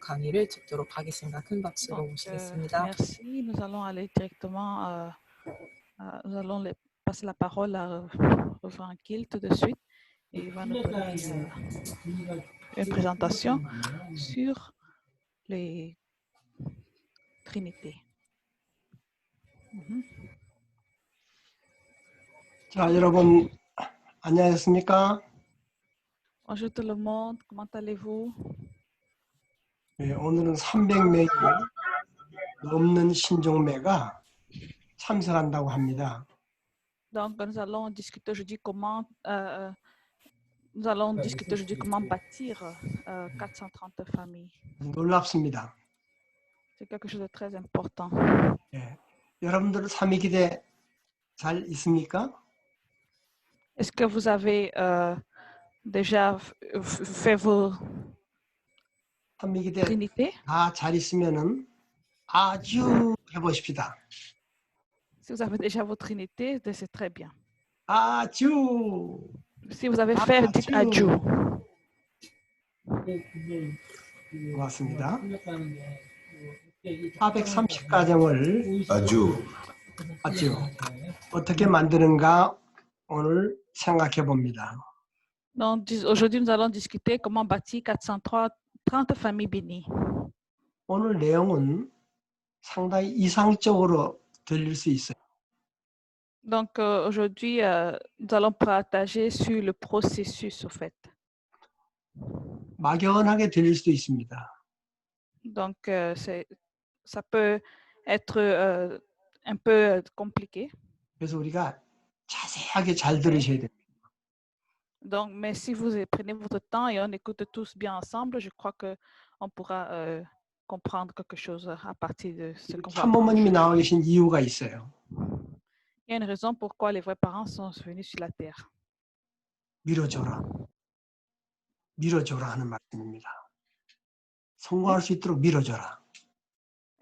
강의를 듣도록 하겠습니다. 큰 박수로 모시겠습니다. Merci. Nous allons aller directement, nous allons passer la parole à Reverend Gill tout de suite et il va nous donner une présentation sur les trinités. 자, 여러분 안녕하셨습니까? Bonjour tout le monde, comment allez-vous? 네, 오늘은 300명이 넘는 신종매가 참석한다고 합니다. Donc nous allons discuter aujourd'hui comment bâtir 430 familles. 놀랍습니다. C'est quelque chose de très important. 네, 여러분들 3위 기대 잘 있습니까? Est-ce que vous avez déjà fait vos 3위 기대 trinités? 다 잘 있으면은 아주 해보십시다. Si vous avez déjà vos trinités, c'est très bien. 아주. Si vous avez fait, dites adieu. 고맙습니다. 430가정을 아주 어떻게 만드는가 오늘 생각해 봅니다. Donc, aujourd'hui, nous allons discuter comment bâtir 430 familles bénies. 오늘 내용은 상당히 이상적으로 들릴 수 있어요. Donc, aujourd'hui, nous allons partager sur le processus, au fait. 막연하게 들릴 수도 있습니다. Donc, ça peut être un peu compliqué. 그래서 우리가 자세하게 잘 들으셔야 됩니다. Donc, mais si vous prenez votre temps et on écoute tous bien ensemble, je crois qu'on pourra comprendre quelque chose à partir de ce qu'on va apprendre. 참모모님이 나와 계신 이유가 있어요. Il y a une raison pourquoi les vrais parents sont venus sur la terre. 밀어줘라. 밀어줘라 하는 말씀입니다. 성공할 수 있도록 밀어줘라.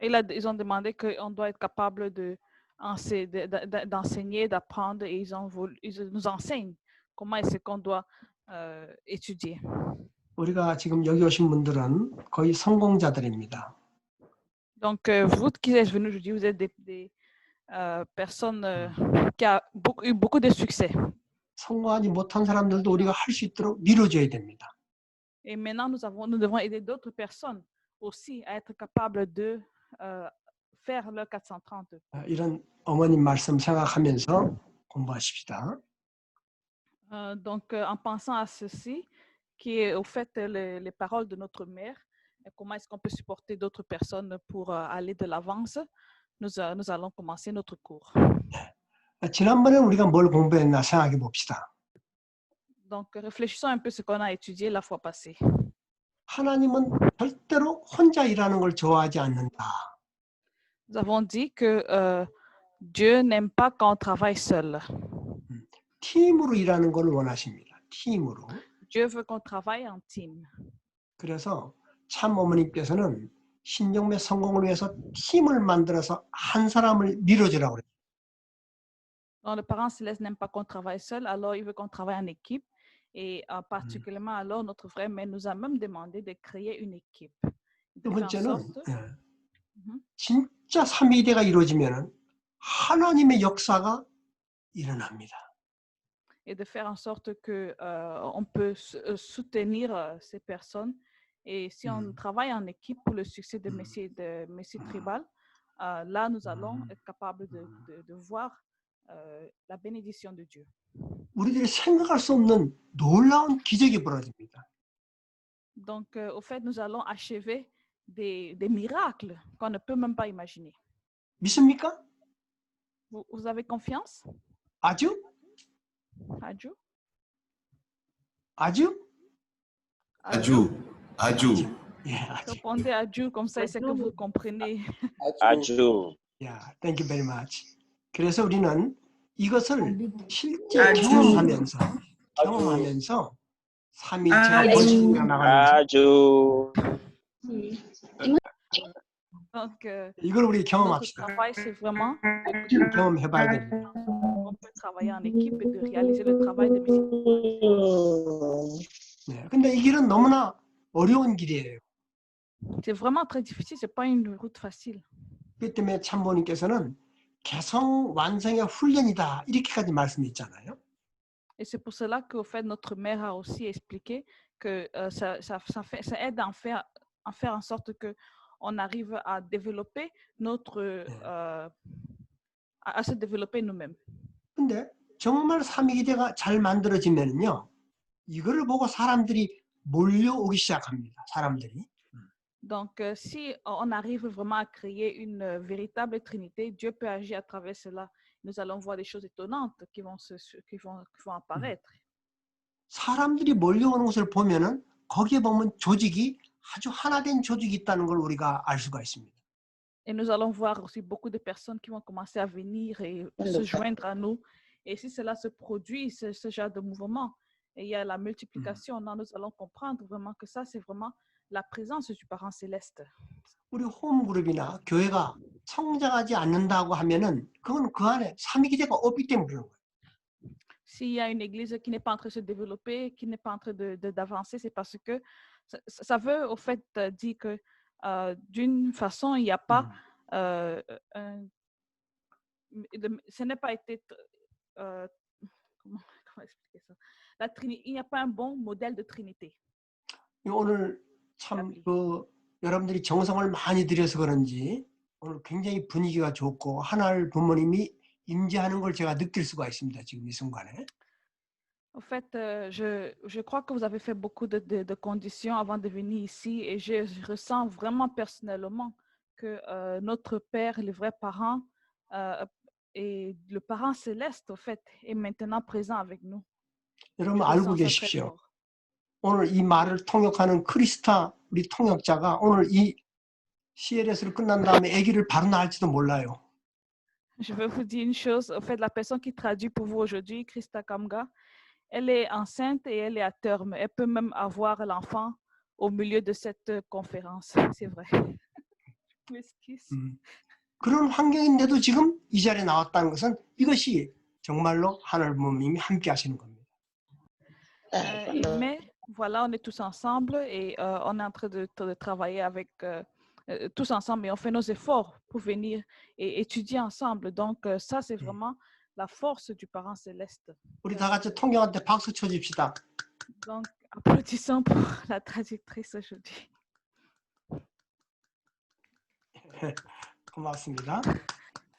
Ils ont demandé qu'on doit être capable d'enseigner, d'apprendre et ils nous enseignent comment est-ce qu'on doit étudier. 우리가 지금 여기 오신 분들은 거의 성공자들입니다. Donc, vous qui êtes venus aujourd'hui, vous êtes des personnes qui ont eu beaucoup de succès. 성공하지 못한 사람들도 우리가 할 수 있도록 밀어줘야 됩니다. Et maintenant, nous devons aider d'autres personnes aussi à être capables de faire leur 430. 이런 어머님 말씀 생각하면서 공부하십시다. Donc, en pensant à ceci, qui est au fait les paroles de notre mère, et comment est-ce qu'on peut supporter d'autres personnes pour aller de l'avance, nous allons commencer notre cours. 지난번에 우리가 뭘 공부했나 생각해 봅시다. Donc, réfléchissons un peu ce qu'on a étudié la fois passée. 하나님은 절대로 혼자 일하는 걸 좋아하지 않는다. Nous avons dit que Dieu n'aime pas quand on travaille seul. 팀으로 일하는 걸 원하십니다. 팀으로. Dieu veut qu'on travaille en team. 그래서 참 어머님께서는 신종매 성공을 위해서 팀을 만들어서 한 사람을 밀어주라고 그래요. Donc, le parent céleste n'aime pas qu'on travaille seul, alors il veut qu'on travaille en équipe. Et particulièrement, alors, notre frère mais nous a même demandé de créer une équipe. 두 번째는 진짜 삼위대가 이루어지면 하나님의 역사가 일어납니다. Et de faire en sorte que on peut soutenir ces personnes. Et si on travaille en équipe pour le succès de Messie Tribal, là, nous allons être capables de voir la bénédiction de Dieu. 우리들이 생각할 수 없는 놀라운 기적이 벌어집니다. Donc, au fait, nous allons achever des miracles qu'on ne peut même pas imaginer. 믿습니까? Vous avez confiance? 아주? 아주? 아주? 아주. 아주. 예, 아주. Répondez 아주, comme ça, c'est que vous comprenez. 아주. Yeah, thank you very much. 그래서 우리는 이것을 실제 경험하면서 삼위일체가 번식해 나가는 아주. Donc, 이걸 우리 notre 경험합시다. travail, c'est vraiment 경험해봐야 됩니다. on peut travailler en équipe et de réaliser le travail de Messie. 네, 근데 이 길은 너무나 어려운 길이에요. C'est vraiment très difficile, c'est pas une route facile. 그렇기 때문에 참모님께서는 개성 완성의 훈련이다 이렇게까지 말씀했잖아요. Et c'est pour cela qu'au fait, notre mère a aussi expliqué que ça aide à faire en sorte qu'on arrive à développer à se développer nous-mêmes. 근데 정말 삼위기대가 잘 만들어지면요, 이거를 보고 사람들이 몰려오기 시작합니다. 사람들이. Donc, si on arrive vraiment à créer une véritable trinité, Dieu peut agir à travers cela. Nous allons voir des choses étonnantes qui vont apparaître. 사람들이 몰려오는 것을 보면은 거기에 보면 조직이 아주 하나된 조직이 있다는 걸 우리가 알 수가 있습니다. Et nous allons voir aussi beaucoup de personnes qui vont commencer à venir et se joindre à nous. Et si cela se produit, ce genre de mouvement, et il y a la multiplication, nous allons comprendre vraiment que ça, c'est vraiment la présence du parent céleste. 우리 홈그룹이나 교회가 성장하지 않는다고 하면은 그건 그 안에 삼위기대가 없기 때문에 그런 거예요. S'il y a une église qui n'est pas en train de se développer, qui n'est pas en train d'avancer, c'est parce que ça veut au fait dire que d'une façon, il n'y a pas, ce n'est pas été, comment expliquer ça? Il n'y a pas un bon modèle de Trinité. 오늘 참 여러분들이 정성을 많이 들여서 그런지 오늘 굉장히 분위기가 좋고 하나님 부모님이 임재하는 걸 제가 느낄 수가 있습니다. 지금 이 순간에. En fait, je crois que vous avez fait beaucoup de conditions avant de venir ici et je ressens vraiment personnellement que notre Père, le vrai parent, et le parent céleste, au fait, est maintenant présent avec nous. 여러분 알고 계십시오. 오늘 이 말을 통역하는 크리스타 우리 통역자가 오늘 이 CLS를 끝난 다음에 아기를 바로 낳을지도 몰라요. Je veux vous dire une chose, au fait, la personne qui traduit pour vous aujourd'hui, Krista Kamga, elle est enceinte et elle est à terme. Elle peut même avoir l'enfant au milieu de cette conférence. C'est vrai. Je m'excuse. 그런 환경인데도 지금 이 자리에 나왔다는 것은 이것이 정말로 하나님 부모님이 함께 하시는 겁니다. Mais voilà, on est tous ensemble et on est en train de travailler avec tous ensemble et on fait nos efforts pour venir et étudier ensemble. Donc ça, c'est vraiment la force du parent céleste. 우리 다 같이 통역한테 박수 쳐줍시다. Donc applaudissons pour la traductrice aujourd'hui. 고맙습니다.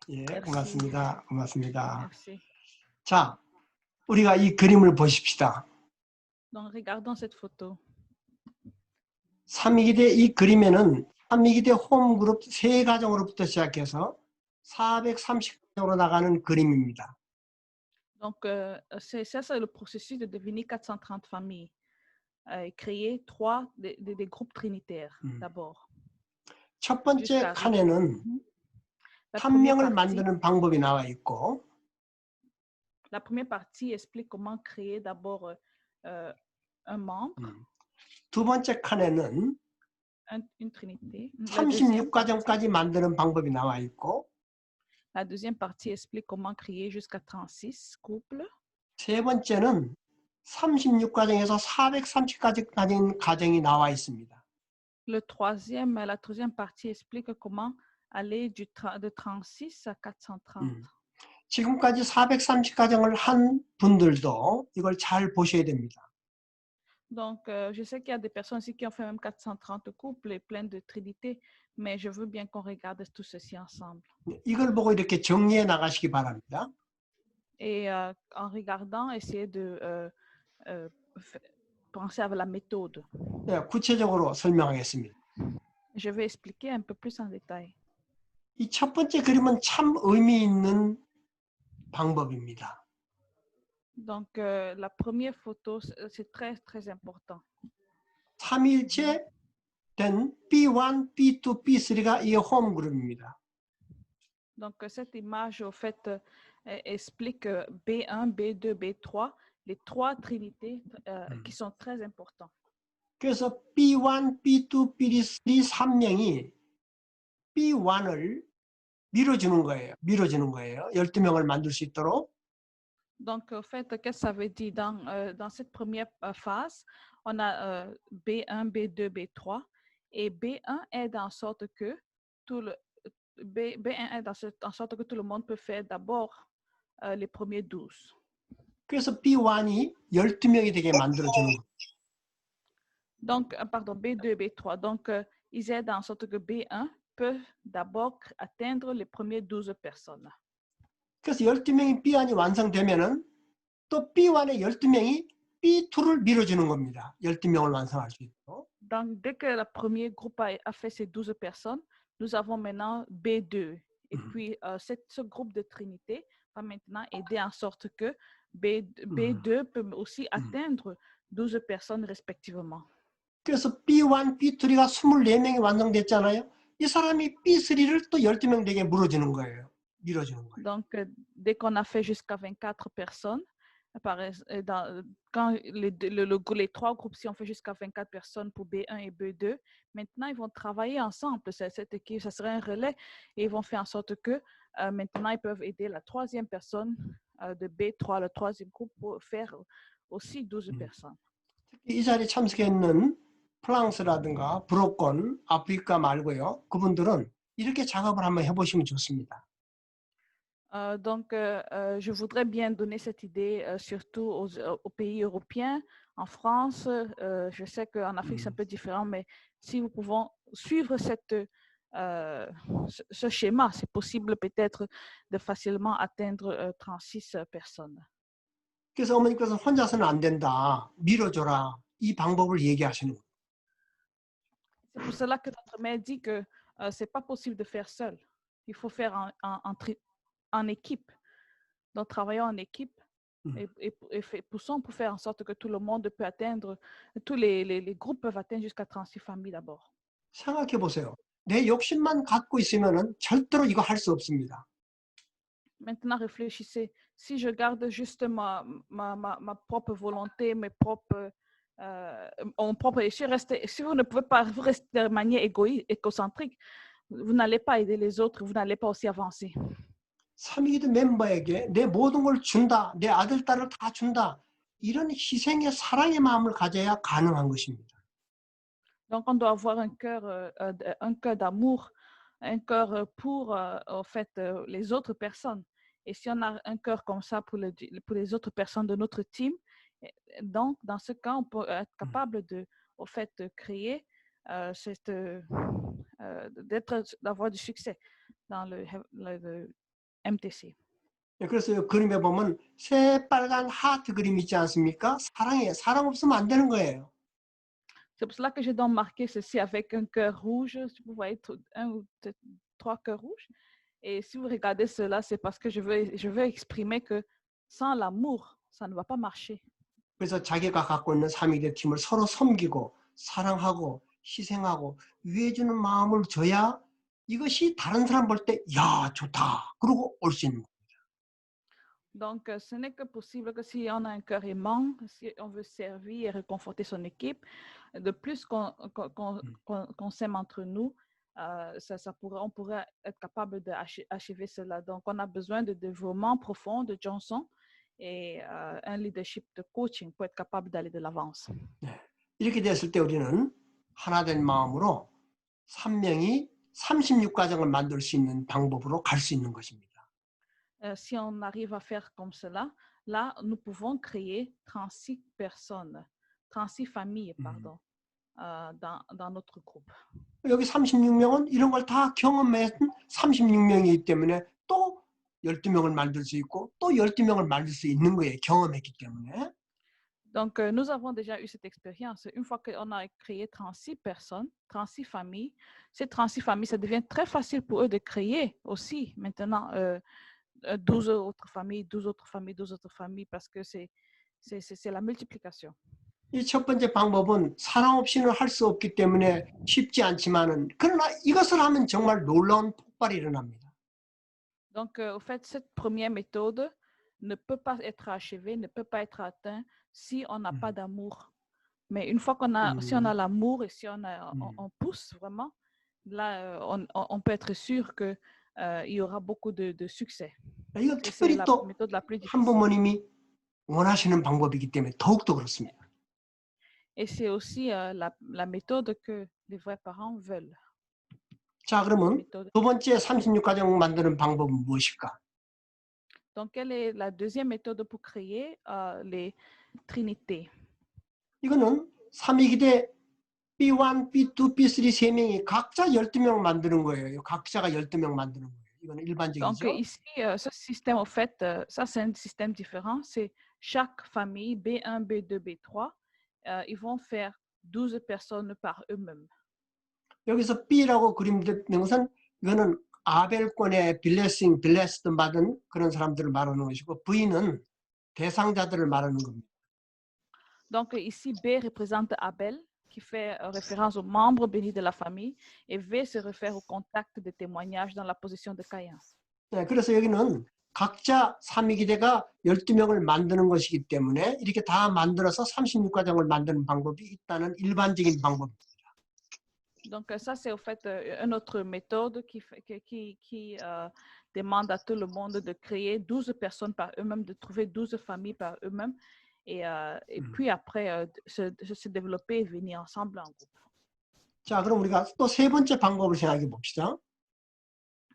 예, 고맙습니다. 고맙습니다. Merci. 자, 우리가 이 그림을 보십시다. Donc regardons cette photo. 삼위기대 이 그림에는 삼위기대 홈그룹 3가정으로부터 시작해서 430가정으로 나가는 그림입니다. Donc c'est le processus de devenir 430 familles et créer des groupes trinitaires d'abord. 첫 번째 칸에는 한 명을 만드는 방법이 나와 있고 La première partie explique comment créer d'abord un membre. 두 번째 칸에는 une trinité. 36가정까지 만드는 방법이 나와 있고 La deuxième partie explique comment créer jusqu'à 36 couples. 세 번째는 36가정에서 430가정 가정이 나와 있습니다. La troisième partie explique comment aller de 36 à 430. 지금까지 430가정을 한 분들도 이걸 잘 보셔야 됩니다. Donc, je sais qu'il y a des personnes ici qui ont fait même 430 couples et plein de trinités, mais je veux bien qu'on regarde tout ceci ensemble. 이걸 보고 이렇게 정리해 나가시기 바랍니다. Et en regardant, essayer de penser à la méthode. 네, 구체적으로 설명하겠습니다. Je vais expliquer un peu plus en détail. 이 첫 번째 그림은 참 의미 있는 방법입니다. Donc, la première photo, c'est très, très important. 삼위일체 된 B1, B2, B3가 이 홈그룹입니다. Donc, cette image, au fait, explique B1, B2, B3, les trois trinités qui sont très importantes. 그래서 B1, B2, B3 3명이 B1을 밀어주는 거예요. 12명을 만들 수 있도록. Donc, en fait, qu'est-ce que ça veut dire? Dans cette première phase, on a B1, B2, B3 Et B1 aide en sorte que tout le B1 aide en sorte que tout le monde peut faire d'abord les premiers 12. 그래서 B1이 12명이 되게 만들어주는 거예요. Donc, pardon, B2 et B3. Donc, ils aident en sorte que B1 peut d'abord atteindre les premiers 12 personnes. 그래서 12명이 B1이 완성되면은 또 B1의 12명이 B2를 밀어주는 겁니다. 12명을 완성할 수 있도록. Donc, dès que le premier groupe a fait ces 12 personnes, nous avons maintenant B2. Et puis, ce groupe de Trinité va maintenant aider en sorte que B2 peut aussi atteindre 12 personnes respectivement. 그래서 B1, B2가 24명이 완성됐잖아요. 이 사람이 B3를 또 12명 되게 밀어주는 거예요. Donc, dès qu'on a fait jusqu'à 24 personnes, quand les trois groupes, si on fait jusqu'à 24 personnes pour B1 et B2, maintenant, ils vont travailler ensemble. Cette équipe, ça serait un relais et ils vont faire en sorte que maintenant, ils peuvent aider la troisième personne de B3, le troisième groupe, pour faire aussi 12 personnes. 이 자리에 참석했는 프랑스라든가 브로건, 아프리카 말고요. 그분들은 이렇게 작업을 한번 해보시면 좋습니다. Donc, je voudrais bien donner cette idée surtout aux pays européens, en France. Je sais qu'en Afrique, c'est un peu différent, mais si nous pouvons suivre ce schéma, c'est possible peut-être de facilement atteindre 36 personnes. 그래서 어머니께서 혼자서는 안 된다. 밀어줘라. 이 방법을 얘기하시는 거예요. C'est pour cela que notre mère dit que ce n'est pas possible de faire seul. Il faut faire en équipe. Donc, travaillons en équipe et poussons pour faire en sorte que tout le monde peut atteindre, tous les groupes peuvent atteindre jusqu'à 36 familles d'abord. 생각해 보세요. 내 욕심만 갖고 있으면은 절대로 이거 할 수 없습니다. Maintenant, réfléchissez. Si je garde juste ma propre volonté, mon propre si vous ne pouvez pas, vous restez de manière égocentrique, vous n'allez pas aider les autres, vous n'allez pas aussi avancer. 삼위기도 멤버에게 내 모든 걸 준다, 내 아들, 딸을 다 준다. 이런 희생의 사랑의 마음을 가져야 가능한 것입니다. Donc, on doit avoir un cœur d'amour, un cœur pour en fait, les autres personnes. Et si on a un cœur comme ça pour les autres personnes de notre team, donc, dans ce cas, on peut être capable au fait, de créer d'avoir du succès dans le MTC. 그래서 그림에 보면 새빨간 하트 그림 있지 않습니까? 사랑 없으면 안 되는 거예요. C'est pour cela que j'ai donc marqué ceci avec un cœur rouge. Vous voyez, un ou trois cœurs rouges. Et si vous regardez cela, c'est parce que je veux exprimer que sans l'amour, ça ne va pas marcher. 그래서 자기가 갖고 있는 삼위대 팀을 서로 섬기고 사랑하고 희생하고 위해주는 마음을 줘야 이것이 다른 사람 볼 때 야 좋다 그러고 올 수 있는 거예요. Donc, ce n'est que possible que si on a un cœur aimant, si on veut servir et réconforter son équipe, de plus qu'on s'aime entre nous, on pourrait être capable d'achever cela. Donc, on a besoin de développement profond de Johnson et un leadership de coaching pour être capable d'aller de l'avance. 네. 이렇게 됐을 때 우리는 하나된 마음으로 3명이 36가정을 만들 수 있는 방법으로 갈 수 있는 것입니다. Si on arrive à faire comme cela, là, nous pouvons créer 36 personnes, 36 familles, pardon, dans notre groupe. 여기 36명은 이런 걸 다 경험한 36명이기 때문에 또 12명을 만들 수 있고 또 12명을 만들 수 있는 거예요. 경험했기 때문에. Donc, nous avons déjà eu cette expérience. Une fois qu'on a créé 36 personnes, 36 familles, ces 36 familles, ça devient très facile pour eux de créer aussi maintenant 12 autres familles, 12 autres familles, 12 autres familles, parce que c'est la multiplication. 이 첫 번째 방법은 사랑 없이는 할 수 없기 때문에 쉽지 않지만은 그러나 이것을 하면 정말 놀라운 폭발이 일어납니다. Donc, au fait, cette première méthode ne peut pas être achevée, ne peut pas être atteinte si on n'a pas d'amour. Mais une fois si on a l'amour et si on pousse vraiment, là, on peut être sûr que il y aura beaucoup de succès. 이건 특별히 또 한부모님이 원하시는 방법이기 때문에 더욱더 그렇습니다. Et c'est aussi la méthode que les vrais parents veulent. 자, 그러면 Méthode. 두 번째 36가정 만드는 방법은 무엇일까? Donc, quelle est la deuxième méthode pour créer les trinités? 이거는 3위기대 B1, B2, B3 세 명이 각자 12명 만드는 거예요. 각자가 12명 만드는 거예요. 이거는 Donc, 일반적이죠. ici, ce système, au fait, ça, c'est un système différent. C'est chaque famille, B1, B2, B3, ils vont faire 12 personnes par eux-mêmes. 여기서 B라고 그림된 것은 이거는 아벨권의 블레싱, 블레스드 받은 그런 사람들을 말하는 것이고 V는 대상자들을 말하는 겁니다. Donc, ici, B représente Abel, qui fait référence aux membres bénis de la famille, et V se réfère au contact de témoignage dans la position de Caïn. 네, 그래서 여기는 각자 3위기대가 12명을 만드는 것이기 때문에 이렇게 다 만들어서 36가정을 만드는 방법이 있다는 일반적인 방법입니다. Donc, ça, c'est au fait une autre méthode qui demande à tout le monde de créer 12 personnes par eux-mêmes, de trouver 12 familles par eux-mêmes, et puis après, se développer et venir ensemble en groupe. 자, 그럼 우리가 또 세 번째 방법을 생각해 봅시다.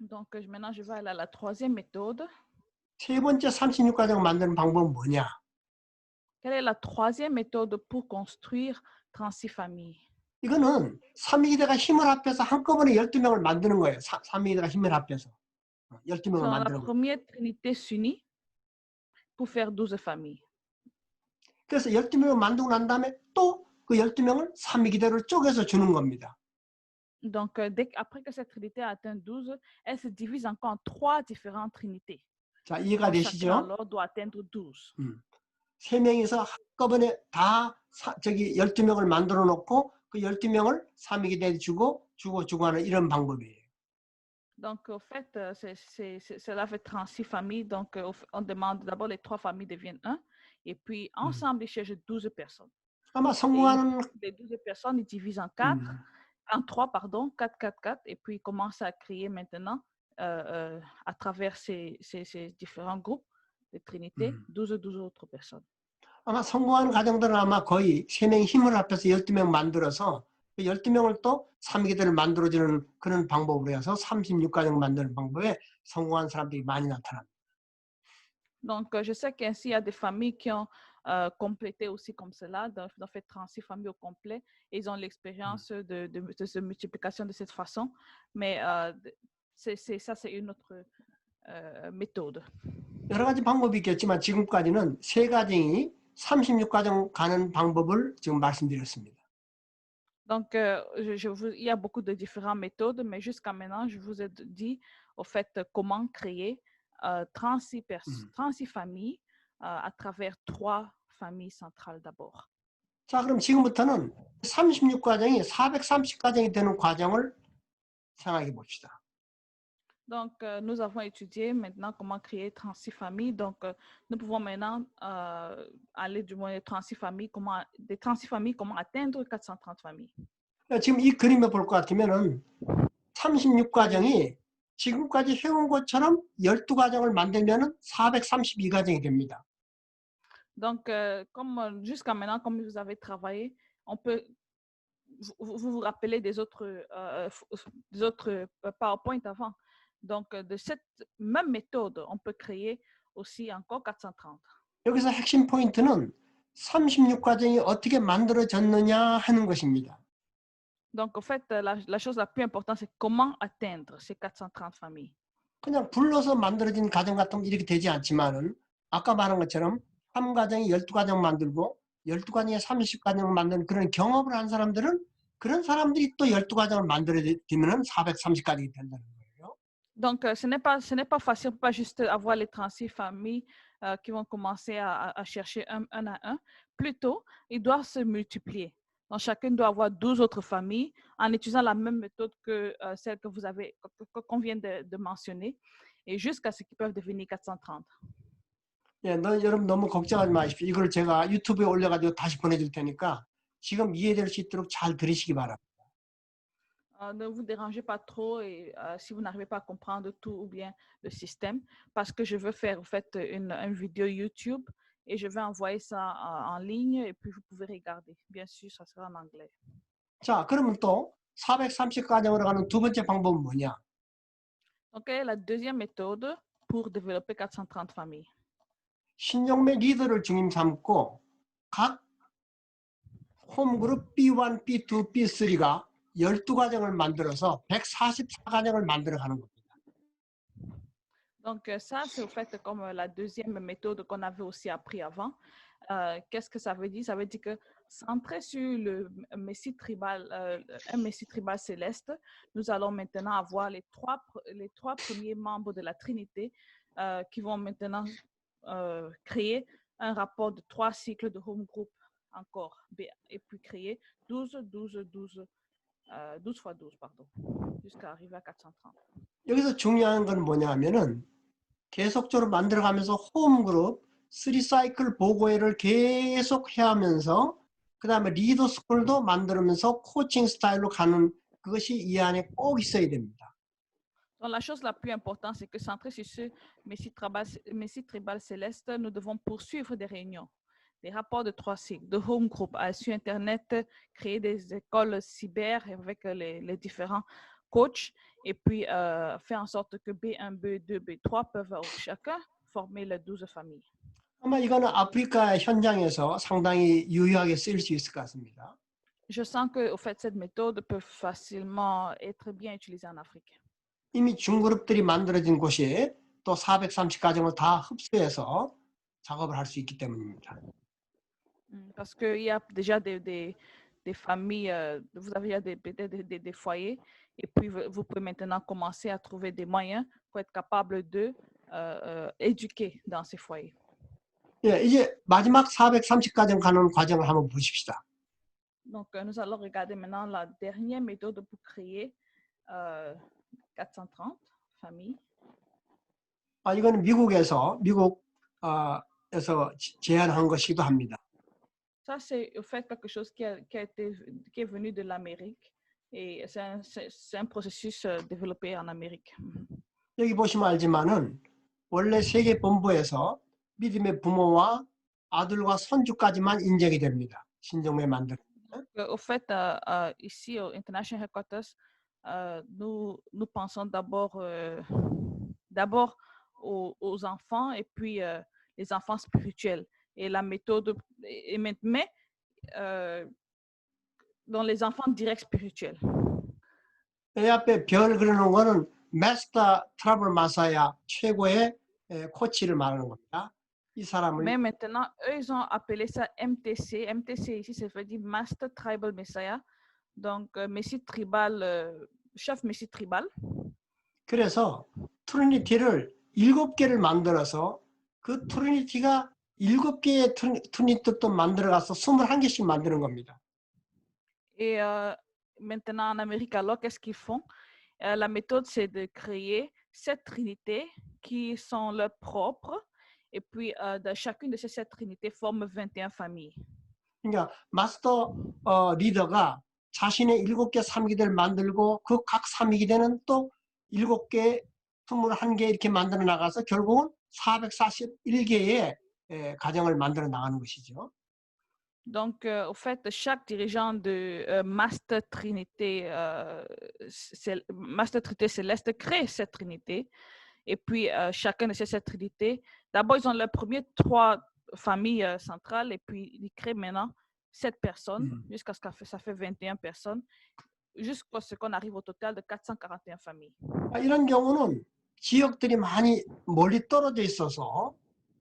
Donc, maintenant, je vais aller à la troisième méthode. 세 번째 36가정 만드는 방법은 뭐냐? Quelle est la troisième méthode pour construire 36 familles? 이거는 3위기대가 힘을 합해서 한꺼번에 12명을 만드는 거예요. 3위기대가 힘을 합해서 12명을 Dans la 만드는 거예요. première trinité s'unit pour faire 12 familles. 그래서 12명을 만들고 난 다음에 또 그 12명을 3위기대로 쪼개서 주는 겁니다. Donc, après que cette trinité a atteint 12, elle se divise encore en 3 différentes trinités. 자, 이해가 Donc, chacun 되시죠? alors doit atteindre 12. 세 명이서 한꺼번에 다 12명을 만들어 놓고 그 12명을 3위기대에 주고 하는 이런 방법이에요. Donc, au fait, cela fait 36 familles. Donc, on demande d'abord les 3 familles deviennent 1. Et puis, ensemble, ils cherchent 12 personnes. 아마 Et 성공하는 les 12 personnes, ils divisent en 4, en 3, pardon, 4, 4, 4. Et puis, ils commencent à créer maintenant, à travers ces différents groupes de Trinité, 12 autres personnes. 아마 성공하는 가정들은 아마 거의 3명이 힘을 합해서 12명 만들어서 그 12명을 또 3위기대를 만들어주는 그런 방법으로 해서 36가정 만드는 방법에 성공한 사람들이 많이 나타납니다. Donc, je sais qu'ainsi, il y a des familles qui ont complété aussi comme cela, donc ils ont fait 36 familles au complet, et ils ont l'expérience de cette multiplication de cette façon, mais ça, c'est une autre méthode. 여러 가지 방법이 있겠지만 지금까지는 세 가정이 36가정 가는 방법을 지금 말씀드렸습니다. Donc, il y a beaucoup de différentes méthodes, mais jusqu'à maintenant, je vous ai dit, au fait, comment créer 36 familles à travers 3 familles centrales d'abord. 자, 그럼 지금부터는 36가정이 430가정이 되는 과정을 생각해 봅시다. Donc, nous avons étudié maintenant comment créer 36 familles. Donc, nous pouvons maintenant aller du moins des 36 familles, comment atteindre 430 familles. 지금 이 그림에 볼 것 같으면은 36가정이 지금까지 해온 것처럼 12가정을 만들면은 432가정이 됩니다. Donc, comme jusqu'à maintenant, comme vous avez travaillé, on peut, vous rappelez des autres PowerPoint avant. Donc, de cette même méthode, on peut créer aussi encore 430. 여기서 핵심 포인트는 36가정이 어떻게 만들어졌느냐 하는 것입니다. Donc, en fait, la chose la plus importante, c'est comment atteindre ces 430 familles. 그냥 불러서 만들어진 가정 같으면 이렇게 되지 않지만은 아까 말한 것처럼 3가정이 12가정 만들고 12가정에 30가정 만드는 그런 경험을 한 사람들은 그런 사람들이 또 12가정을 만들어지면 430가정이 된다는 거예요. Donc, ce n'est pas facile, pas juste avoir les 36 familles qui vont commencer à chercher un à un. Plutôt, ils doivent se multiplier. Donc, chacun doit avoir 12 autres familles en utilisant la même méthode que celle qu'on vient de mentionner, et jusqu'à ce qu'ils peuvent devenir 430. 예, 여러분 너무 걱정하지 마십시오. 이걸 제가 유튜브에 올려가지고 다시 보내줄 테니까 지금 이해될 수 있도록 잘 들으시기 바랍니다. Ne vous dérangez pas trop et si vous n'arrivez pas à comprendre tout ou bien le système, parce que je veux faire en fait une vidéo YouTube et je vais envoyer ça en ligne et puis vous pouvez regarder. Bien sûr, ça sera en anglais. 자, 그러면 또 430가정으로 가는 두 번째 방법은 뭐냐? Donc, quelle est la deuxième méthode pour développer 430 familles? 신종매 리더를 중심 삼고 각 홈그룹 B1, B2, B3가 12가정을 만들어서 144가정을 만들어가는 겁니다. Donc, ça, c'est au fait comme la deuxième méthode qu'on avait aussi appris avant. Qu'est-ce que ça veut dire? Ça veut dire que centré sur le messie tribal, un messie tribal céleste, nous allons maintenant avoir les trois premiers membres de la Trinité qui vont maintenant créer un rapport de 3 cycles de home group encore, et puis créer 12 fois 12, pardon, jusqu'à arriver à 430. 여기서 중요한 건 뭐냐 하면은 계속적으로 만들어가면서 홈그룹 3사이클 보고회를 계속 해야 하면서 그 다음에 리더 스쿨도 만들면서 코칭 스타일로 가는 그것이 이 안에 꼭 있어야 됩니다. Donc, la chose la plus importante, c'est que centré sur ce messie tribal céleste, nous devons poursuivre des réunions, des rapports de 3 cycles, de home group, sur Internet, créer des écoles cyber avec les différents coachs et puis faire en sorte que B1, B2, B3 peuvent chacun former les 12 familles. 아마 이거는 아프리카 현장에서 상당히 유효하게 쓰일 수 있을 것 같습니다. Je sens que, au fait, cette méthode peut facilement être bien utilisée en Afrique. 이미 중그룹들이 만들어진 곳이 또 430가정을 다 흡수해서 작업을 할 수 있기 때문입니다. Parce qu'il y a déjà des familles, vous avez déjà des foyers, et puis vous pouvez maintenant commencer à trouver des moyens pour être capable de éduquer dans ces foyers. 예, 이제 마지막 430가정 가는 과정을 한번 보십시다. Donc, nous allons regarder maintenant la dernière méthode pour créer 430 familles. 이거는 미국에서 제안한 것이기도 합니다. Ça, c'est au fait quelque chose qui est venu de l'Amérique et c'est un processus développé en Amérique. 여기 보시면 알지만은 원래 세계 본부에서 믿음의 부모와 아들과 손주까지만 인정이 됩니다. 신종매 만들. Au fait, ici au International Headquarters, nous pensons d'abord aux enfants et puis les enfants spirituels. Et la méthode, mais dans les enfants directs spirituels. 이 앞에 별 그리는 거는 마스터 트러블 마사야 최고의 코치를 말하는 겁니다. 이 사람을. Mais maintenant, eux, ils ont appelé ça MTC. MTC ici, ça veut dire Master Tribal Messiah. Donc, Messie tribal, chef Messie tribal. 그래서 트리니티를 7개를 만들어서 그 트리니티가 7개의 트리니티도 만들어가서 21개씩 만드는 겁니다. Et maintenant, en Amérique, alors, qu'est-ce qu'ils font? La méthode, c'est de créer 7 trinités qui sont leurs propres. Et puis, chacune de ces 7 trinités forme 21 familles. 그러니까 마스터 리더가 자신의 7개 3기를 만들고 그 각 3기대는 또 7개, 21개 이렇게 만들어 나가서 결국은 441개의 가정을 만들어 나가는 것이죠. Donc, au fait, chaque dirigeant de Master Trinité Céleste crée cette trinité. Et puis, chacun de ces 7 trinités, d'abord, ils ont leurs premières 3 familles centrales et puis ils créent maintenant 7 personnes jusqu'à ce que ça fait 21 personnes, jusqu'à ce qu'on arrive au total de 441 familles. 이런 경우는 지역들이 많이 멀리 떨어져 있어서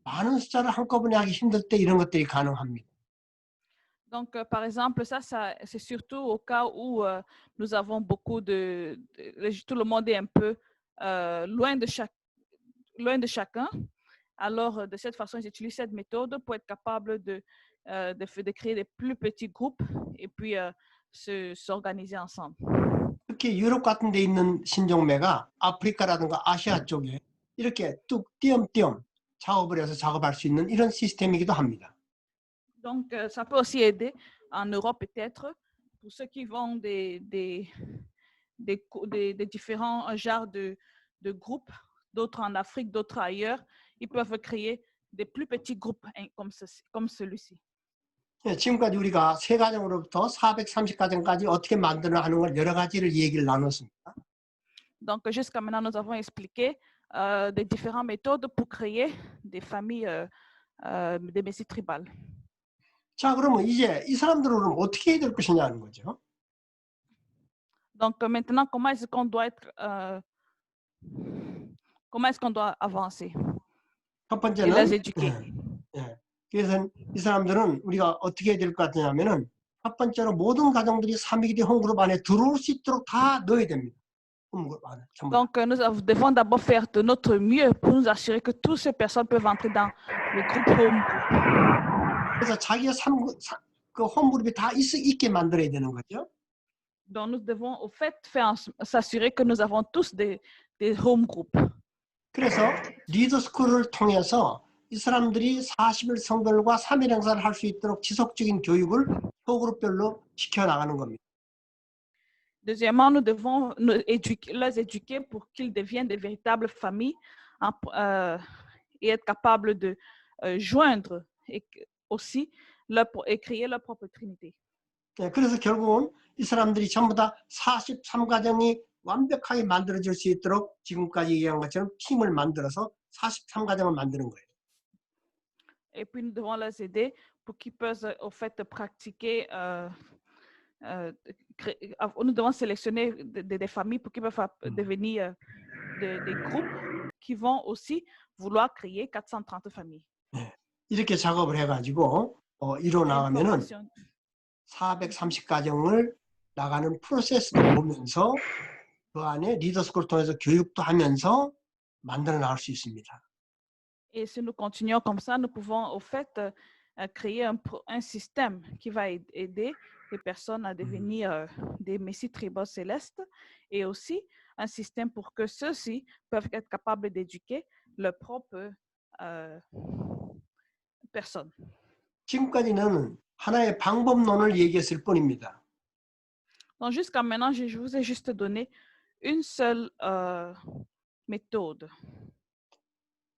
많은 숫자를 한꺼번에 하기 힘들 때 이런 것들이 가능합니다. Donc, par exemple, ça c'est surtout au cas où nous avons beaucoup tout le monde est un peu loin de chacun. Alors, de cette façon, ils utilisent cette méthode pour être capable de créer des plus petits groupes et puis s'organiser ensemble. 특히 유럽 같은 데 있는 신종매가 아프리카라든가 아시아 쪽에 이렇게 뚝 띄엄띄엄 작업을 해서 작업할 수 있는 이런 시스템이기도 합니다. Donc, ça peut aussi aider en Europe peut-être pour ceux qui vont des différents genres de groupes, d'autres en Afrique, d'autres ailleurs. Ils peuvent créer des plus petits groupes comme celui-ci. 예, 지금까지 우리가 3가정으로부터 430가정까지 어떻게 만들어 하는 걸 여러 가지를 얘기를 나눴습니다. Donc, jusqu'à maintenant, nous avons expliqué des différentes méthodes pour créer des familles, des messies tribales. 자, 그러면 이제 이 사람들은 그럼 어떻게 해야 될 것이냐는 거죠. Donc, maintenant, comment est-ce qu'on doit avancer 첫 et les 번째는 éduquer? 그래서 이 사람들은 우리가 어떻게 해야 될 것 같냐면은 첫 번째로 모든 가정들이 3위기대 홈그룹 안에 들어올 수 있도록 다 넣어야 됩니다. 홈그룹 안에 전부 다. Donc, nous devons d'abord faire de notre mieux pour nous assurer que toutes ces personnes peuvent entrer dans le groupe home group. 그래서 자기가 그 홈그룹이 다 있게 만들어야 되는 거죠. Donc, nous devons au fait s'assurer que nous avons tous des home groups. 그래서 리더스쿨을 통해서 이 사람들이 40일 성결과 3일 행사를 할 수 있도록 지속적인 교육을 소그룹별로 시켜나가는 겁니다. Deuxièmement, nous devons les éduquer pour qu'ils deviennent des véritables familles et être capables de joindre et aussi et créer leur propre trinité. 네, 그래서 결국은 이 사람들이 전부 다 43가정이 완벽하게 만들어질 수 있도록 지금까지 얘기한 것처럼 팀을 만들어서 43가정을 만드는 거예요. Et puis, nous devons les aider pour qu'ils puissent, au fait, pratiquer. Nous devons sélectionner des familles pour qu'ils peuvent devenir des groupes qui vont aussi vouloir créer 430 familles. 네, 이렇게 작업을 해가지고 이로 나가면은 430가정을 나가는 프로세스도 보면서 그 안에 리더스쿨을 통해서 교육도 하면서 만들어 나갈 수 있습니다. Et si nous continuons comme ça, nous pouvons au fait créer un système qui va aider les personnes à devenir des messies tribaux célestes et aussi un système pour que ceux-ci peuvent être capables d'éduquer leurs propres personnes. 지금까지는 하나의 방법론을 얘기했을 뿐입니다. Donc jusqu'à maintenant, je vous ai juste donné une seule méthode.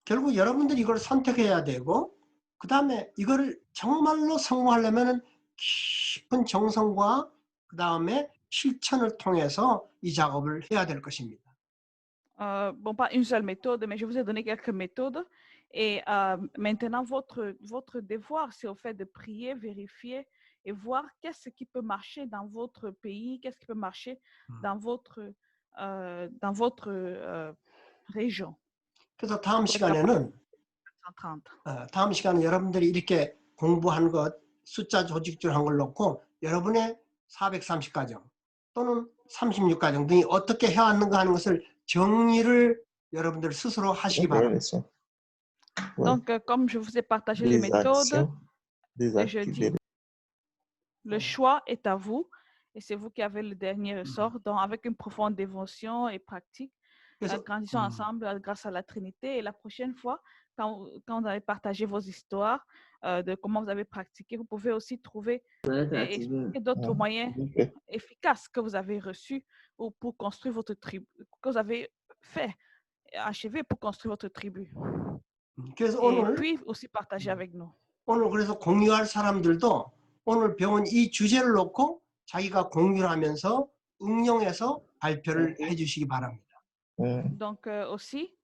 결국 여러분들이 이걸 선택해야 되고 그 다음에 이걸 정말로 성공하려면 깊은 정성과 그 다음에 실천을 통해서 이 작업을 해야 될 것입니다. Bon, pas une seule méthode, mais je vous ai donné quelques méthodes. Et maintenant, votre devoir, c'est au fait de prier, vérifier et voir qu'est-ce qui peut marcher dans votre pays, qu'est-ce qui peut marcher dans votre région. 그래서 다음 시간에 여러분들이 이렇게 공부한 것, 숫자 조직줄 한 걸 놓고 여러분의 430가정 또는 36가정 등이 어떻게 해왔는가 하는 것을 정리를 여러분들 스스로 하시기 바랍니다. Donc, comme je vous ai partagé les méthodes, je dis, le choix est à vous et c'est vous qui avez le dernier ressort. Donc, avec une profonde dévotion et pratique, grandissons ensemble grâce à la Trinité. Et la prochaine fois, quand vous allez partager vos histoires de comment vous avez pratiqué, vous pouvez aussi trouver d'autres moyens efficaces que vous avez reçus pour construire votre tribu, que vous avez fait, achevé pour construire votre tribu. Et puis aussi partager avec nous. 오늘 그래서 공유할 사람들도 오늘 배운 이 주제를 놓고 자기가 공유를 하면서 응용해서 발표를 해주시기 바랍니다. Donc aussi,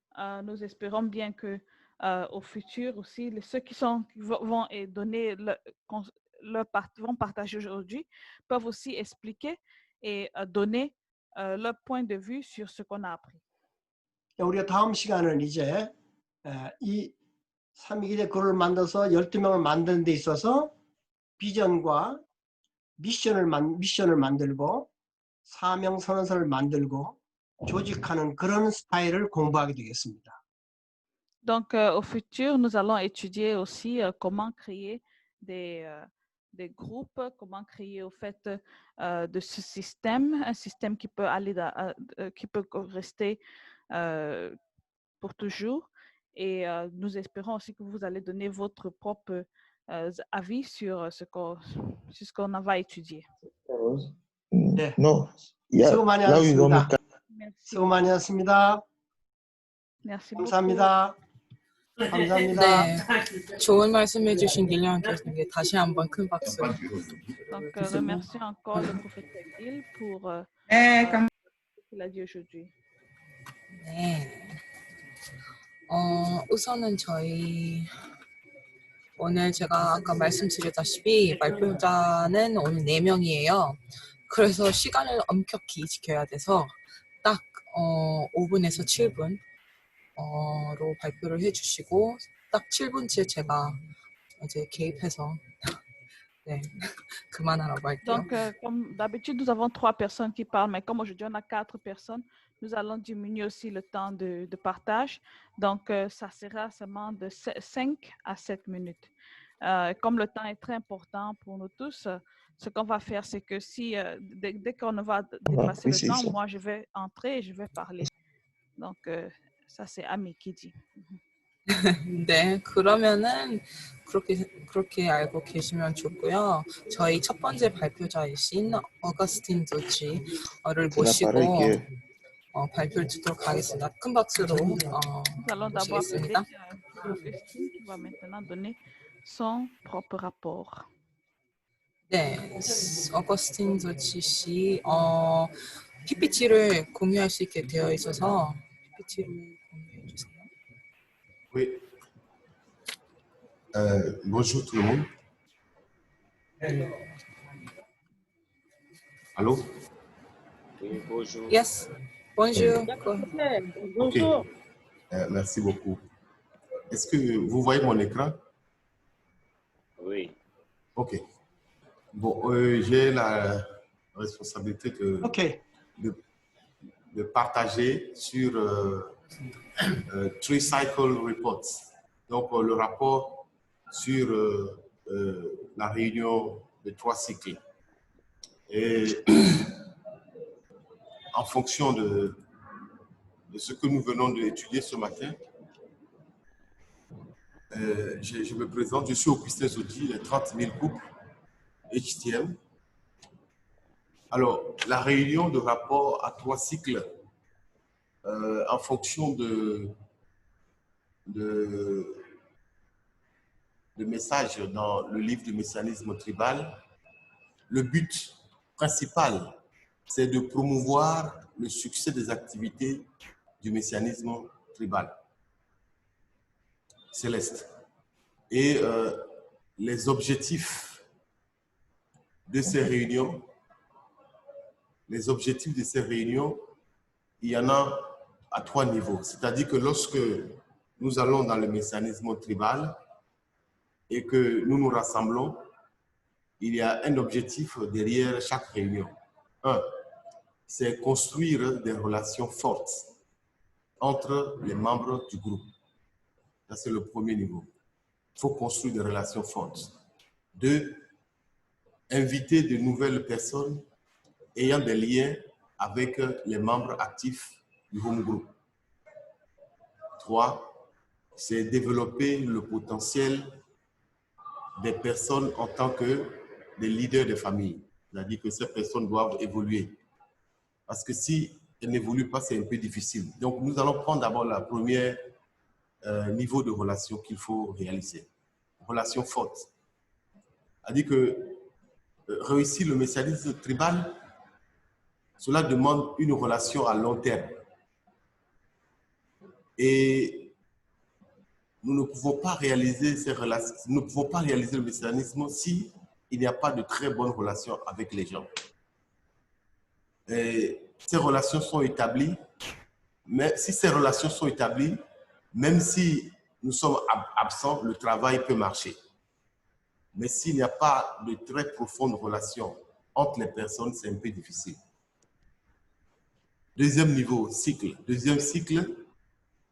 nous espérons bien que au futur aussi, ceux qui vont donner vont partager aujourd'hui peuvent aussi expliquer et donner leur point de vue sur ce qu'on a appris. 우리가 다음 시간은 이제 이 3위기대 그룹을 만들어서 12명을 만드는 데 있어서 비전과 미션을 만들고 사명 선언서를 만들고 조직하는 그런 스타일을 공부하게 되겠습니다. Donc, au futur, nous allons étudier aussi comment créer des groupes, comment créer au fait de ce système, un système qui peut qui peut rester pour toujours. Et nous espérons aussi que vous allez donner votre propre avis sur ce qu'on va étudier. 네. No. 수고 많이 하셨습니다. Merci. 수고 많이 하셨습니다. Merci 감사합니다. beaucoup. 감사합니다. 네, 좋은 말씀해주신 길리안 교수님께 다시 한번 큰 박수. Donc, remercie encore le prophète Gil pour ce qu'il a dit aujourd'hui. 네. 우선은 저희 오늘 제가 아까 말씀드렸다시피 발표자는 오늘 4명이에요. 그래서 시간을 엄격히 지켜야 돼서 딱 5분에서 7분 로 발표를 해주시고 딱 7분째 제가 이제 개입해서 네, 그만하라고 할게요. Donc, comme d'habitude, nous avons 3 personnes qui parlent, mais comme aujourd'hui on a 4 personnes, nous allons diminuer aussi le temps de partage. Donc, ça sera seulement de 5 à 7 minutes. Comme le temps est très important pour nous tous, ce qu'on va faire, c'est que si dès qu'on va dépasser le temps, moi je vais entrer et je vais parler. Donc, ça c'est Ami qui dit. 네, 그러면은 그렇게 알고 계시면 좋고요. 저희 첫 번째 발표자이신 어거스틴 조치를 모시고 발표를 듣도록 하겠습니다. 큰 박수로 Nous allons d'abord appeler 모시겠습니다. Augustine qui va maintenant donner son propre rapport. 네, 어거스틴 조치 씨 PPT를 공유할 수 있게 되어 있어서 PPT를 공유해 주세요. Oui. Bonjour tout le monde. Allô? Oui, bonjour. Yes, bonjour. Ok. Merci beaucoup. Est-ce que vous voyez mon écran? Oui. Ok. Bon, j'ai la responsabilité 오케이. de partager sur Three Cycle Reports. Donc, le rapport sur la réunion de 3 cycles. Et en fonction de ce que nous venons d'étudier ce matin, je me présente, je suis Augustin Zodi, les 30 000 couples HTM. Alors, la réunion de rapport à 3 cycles, en fonction de messages dans le livre du messianisme tribal, le but principal, c'est de promouvoir le succès des activités du messianisme tribal céleste. Et les objectifs de ces réunions, il y en a à 3 niveaux. C'est-à-dire que lorsque nous allons dans le messianisme tribal et que nous nous rassemblons, il y a un objectif derrière chaque réunion. Un, c'est construire des relations fortes entre les membres du groupe. Ça, c'est le premier niveau. Il faut construire des relations fortes. 2, inviter de nouvelles personnes ayant des liens avec les membres actifs du home group. 3, c'est développer le potentiel des personnes en tant que des leaders de famille. C'est-à-dire que ces personnes doivent évoluer. Parce que si elles n'évoluent pas, c'est un peu difficile. Donc, nous allons prendre d'abord la première niveau de relation qu'il faut réaliser. Relation forte. C'est-à-dire que réussir le messianisme tribal, cela demande une relation à long terme. Et nous ne pouvons pas réaliser ces relations, nous ne pouvons pas réaliser le messianisme si il n'y a pas de très bonnes relations avec les gens. Et ces relations sont établies, mais si ces relations sont établies, même si nous sommes absents, le travail peut marcher. Mais s'il n'y a pas de très profondes relations entre les personnes, c'est un peu difficile. Deuxième niveau, cycle. Deuxième cycle,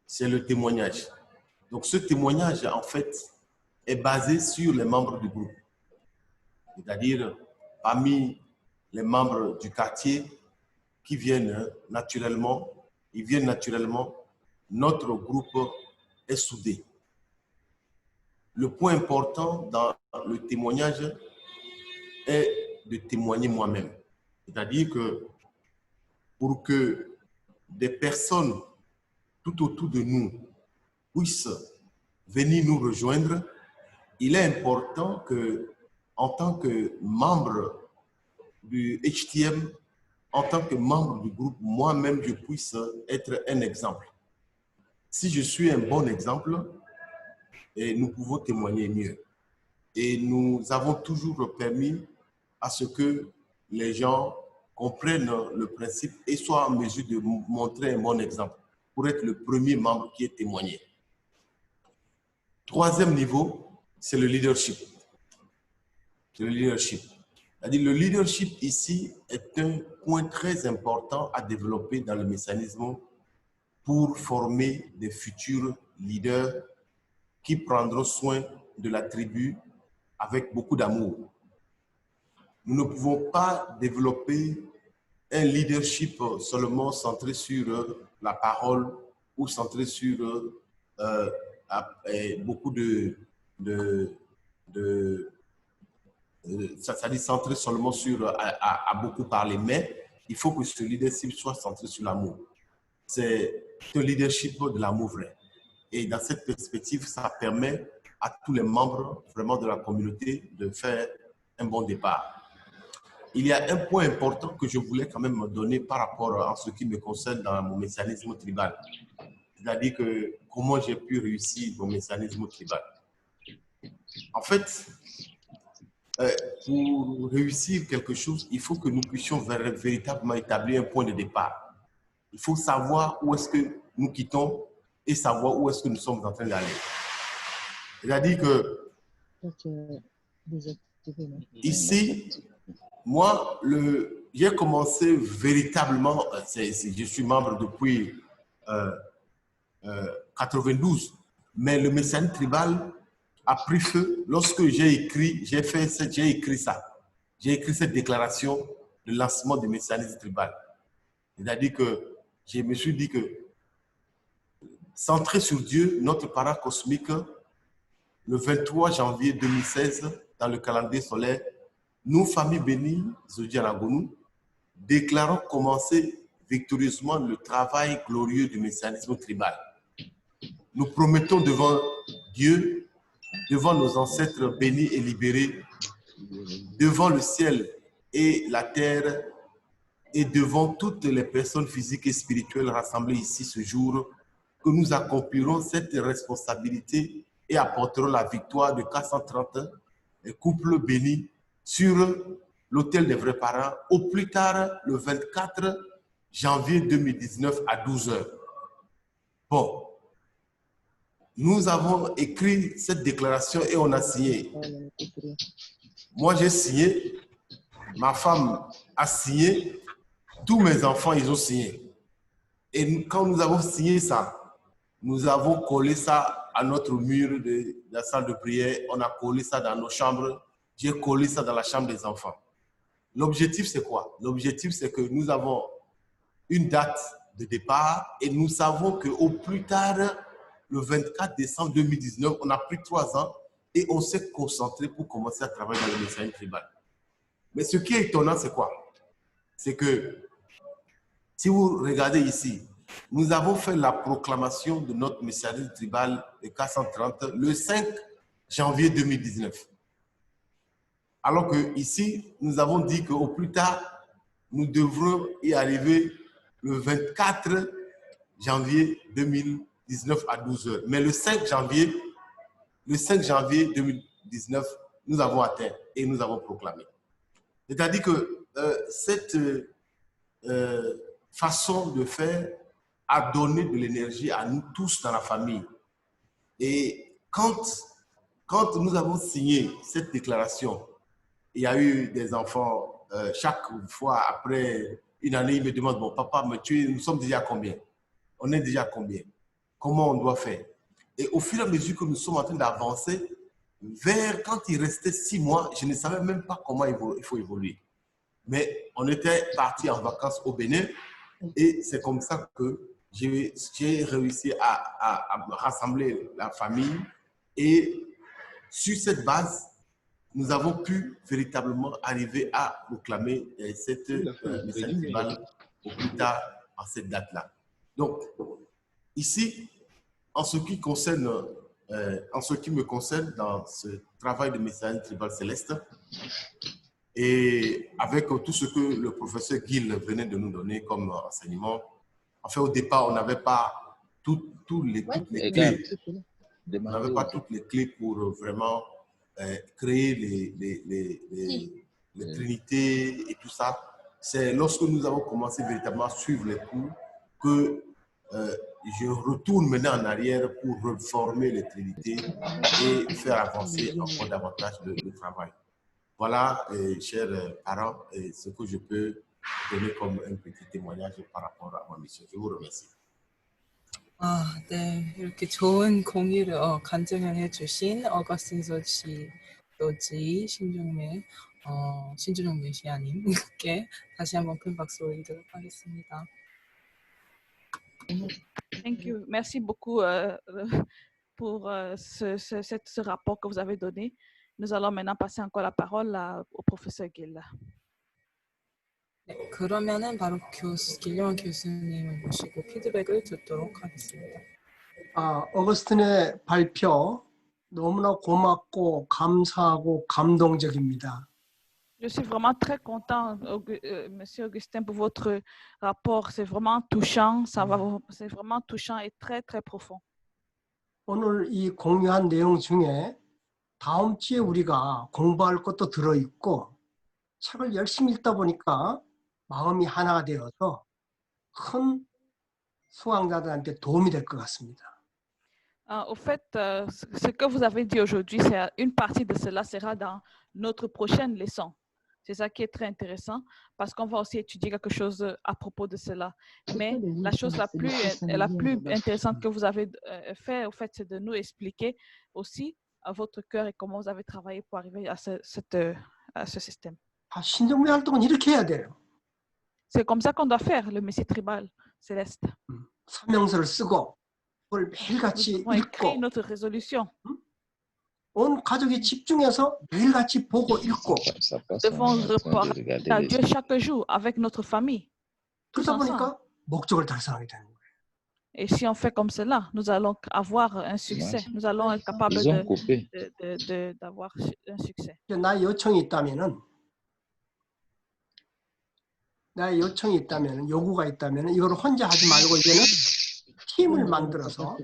c'est le témoignage. Donc, ce témoignage, en fait, est basé sur les membres du groupe. C'est-à-dire, parmi les membres du quartier qui viennent naturellement, notre groupe est soudé. Le point important dans le témoignage est de témoigner moi-même. C'est-à-dire que pour que des personnes tout autour de nous puissent venir nous rejoindre, il est important que, en tant que membre du HTM, en tant que membre du groupe, moi-même, je puisse être un exemple. Si je suis un bon exemple, et nous pouvons témoigner mieux. Et nous avons toujours permis à ce que les gens comprennent le principe et soient en mesure de montrer un bon exemple pour être le premier membre qui est témoigné. Troisième niveau, c'est le leadership. Le leadership. C'est-à-dire, le leadership ici est un point très important à développer dans le messianisme pour former des futurs leaders qui prendront soin de la tribu avec beaucoup d'amour. Nous ne pouvons pas développer un leadership seulement centré sur la parole ou centré sur beaucoup ça dit centré seulement sur à beaucoup parler, mais il faut que ce leadership soit centré sur l'amour. C'est un leadership de l'amour vrai. Et dans cette perspective, ça permet à tous les membres vraiment de la communauté de faire un bon départ. Il y a un point important que je voulais quand même donner par rapport à ce qui me concerne dans mon messianisme tribal. C'est-à-dire que comment j'ai pu réussir mon messianisme tribal. En fait, pour réussir quelque chose, il faut que nous puissions véritablement établir un point de départ. Il faut savoir où est-ce que nous quittons et savoir où est-ce que nous sommes en train d'aller. C'est-à-dire que ici, moi, j'ai commencé véritablement, je suis membre depuis 92, mais le messianisme tribal a pris feu lorsque j'ai écrit cette déclaration de lancement du messianisme tribal. C'est-à-dire que je me suis dit que centré sur Dieu, notre parent cosmique, le 23 janvier 2016, dans le calendrier solaire, nous, famille bénie, Zodianagonou, déclarons commencer victorieusement le travail glorieux du messianisme tribal. Nous promettons devant Dieu, devant nos ancêtres bénis et libérés, devant le ciel et la terre, et devant toutes les personnes physiques et spirituelles rassemblées ici ce jour, que nous accomplirons cette responsabilité et apporterons la victoire de 430 couples bénis sur l'autel des vrais parents, au plus tard le 24 janvier 2019 à 12 h. Bon, nous avons écrit cette déclaration et on a signé. Moi, j'ai signé, ma femme a signé, tous mes enfants, ils ont signé. Et quand nous avons signé ça, nous avons collé ça à notre mur de la salle de prière, on a collé ça dans nos chambres, j'ai collé ça dans la chambre des enfants. L'objectif, c'est quoi? L'objectif, c'est que nous avons une date de départ et nous savons qu'au plus tard, le 24 décembre 2019, on a pris 3 ans et on s'est concentré pour commencer à travailler dans le messianisme tribal. Mais ce qui est étonnant, c'est quoi? C'est que si vous regardez ici, nous avons fait la proclamation de notre messianisme tribal de 430 le 5 janvier 2019. Alors qu'ici, nous avons dit qu'au plus tard, nous devrons y arriver le 24 janvier 2019 à 12 h. Mais le 5 janvier 2019, nous avons atteint et nous avons proclamé. C'est-à-dire que cette façon de faire a donné de l'énergie à nous tous dans la famille. Et quand nous avons signé cette déclaration, il y a eu des enfants, chaque fois après une année, ils me demandent, bon papa, mais nous sommes déjà à combien? On est déjà à combien? Comment on doit faire? Et au fur et à mesure que nous sommes en train d'avancer, quand il restait 6 mois, je ne savais même pas comment il faut évoluer. Mais on était parti en vacances au Bénin et c'est comme ça que j'ai réussi à rassembler la famille. Et sur cette base, nous avons pu véritablement arriver à proclamer cette message tribal au plus tard en cette date-là. Donc, ici, en ce qui concerne en ce qui me concerne, dans ce travail de messagerie tribale céleste, et avec tout ce que le professeur Gill venait de nous donner comme enseignement, en fait, au départ, on n'avait pas toutes les clés. On n'avait pas toutes les clés pour vraiment créer les trinités et tout ça. C'est lorsque nous avons commencé véritablement à suivre les cours que je retourne maintenant en arrière pour reformer les trinités et faire avancer encore davantage le travail. Voilà, chers parents, ce que je peux donner comme un petit témoignage par rapport à ma mission. Je vous remercie. 아, 네. 이렇게 좋은 공유를 간증을 해주신 어거스틴 소지 신준영 메시아님께 다시 한번 큰 박수 올리도록 하겠습니다. Thank you. Merci beaucoup pour ce rapport que vous avez donné. Nous allons maintenant passer encore la parole au professeur Gill. 네, 그러면은 바로 길리언 교수님을 모시고 피드백을 듣도록 하겠습니다. 어거스틴의 발표 너무나 고맙고 감사하고 감동적입니다. Je suis vraiment très content, Monsieur Augustin, pour votre rapport. C'est vraiment touchant. C'est vraiment touchant et très, très profond. 오늘 이 공유한 내용 중에 다음 주에 우리가 공부할 것도 들어있고 책을 열심히 읽다 보니까 마음이 하나가 되어서 큰 수강자들한테 도움이 될 것 같습니다. Au fait, ce que vous avez dit aujourd'hui, c'est une partie de cela sera dans notre prochaine leçon. C'est ça qui est très intéressant parce qu'on va aussi étudier quelque chose à propos de cela. Mais la chose la plus intéressante que vous avez fait, au fait, c'est de nous expliquer aussi à votre cœur et comment vous avez travaillé pour arriver à ce système. 신종매 활동은 이렇게 해야 돼요. C'est comme ça qu'on doit faire le Messie tribal céleste. 서명서를 쓰고 그걸 매일같이 Nous devons écrire 읽고 notre résolution. 온 가족이 집중해서 매일같이 보고 읽고 Nous devons reporter à Dieu chaque jour avec notre famille. Tous 그러다 ensemble. 보니까 목적을 달성하게 되는 거예요. Et si on fait comme cela, nous allons avoir un succès. Nous allons être capables d'avoir un succès. 나의 요청이 있다면, 요구가 있다면 이걸 혼자 하지 말고 이제는 팀을 만들어서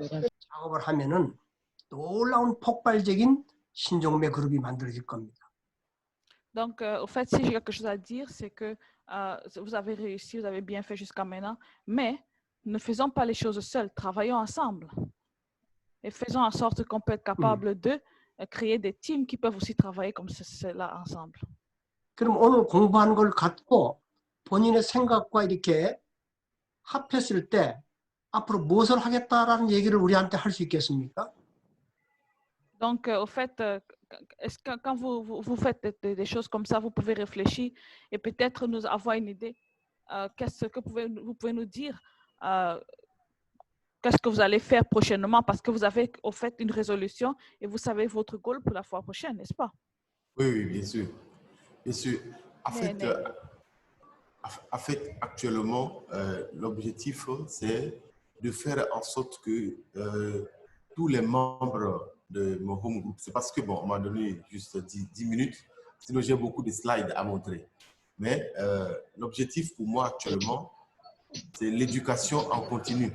작업을 하면은 놀라운 폭발적인 신종매 그룹이 만들어질 겁니다. Donc, au fait, si j'ai quelque chose à dire, c'est que vous avez réussi, vous avez bien fait jusqu'à maintenant, mais ne faisons pas les choses seuls, travaillons ensemble. Et faisons en sorte qu'on peut être capable de créer des teams qui peuvent aussi travailler comme cela ensemble. 그럼 오늘 공부한 걸 갖고 본인의 생각과 이렇게 합했을 때 앞으로 무엇을 하겠다라는 얘기를 우리한테 할 수 있겠습니까? Donc, au fait, est-ce que quand vous faites des choses comme ça, vous pouvez réfléchir et peut-être nous avoir une idée. Qu'est-ce que vous pouvez nous dire? Qu'est-ce que vous allez faire prochainement? Parce que vous avez au fait une résolution et vous savez votre goal pour la fois prochaine, n'est-ce pas? Oui, bien sûr. Bien sûr. En fait, actuellement, l'objectif, c'est de faire en sorte que tous les membres de mon home group, c'est parce que, bon, on m'a donné juste 10 minutes, sinon j'ai beaucoup de slides à montrer. Mais l'objectif pour moi actuellement, c'est l'éducation en continu.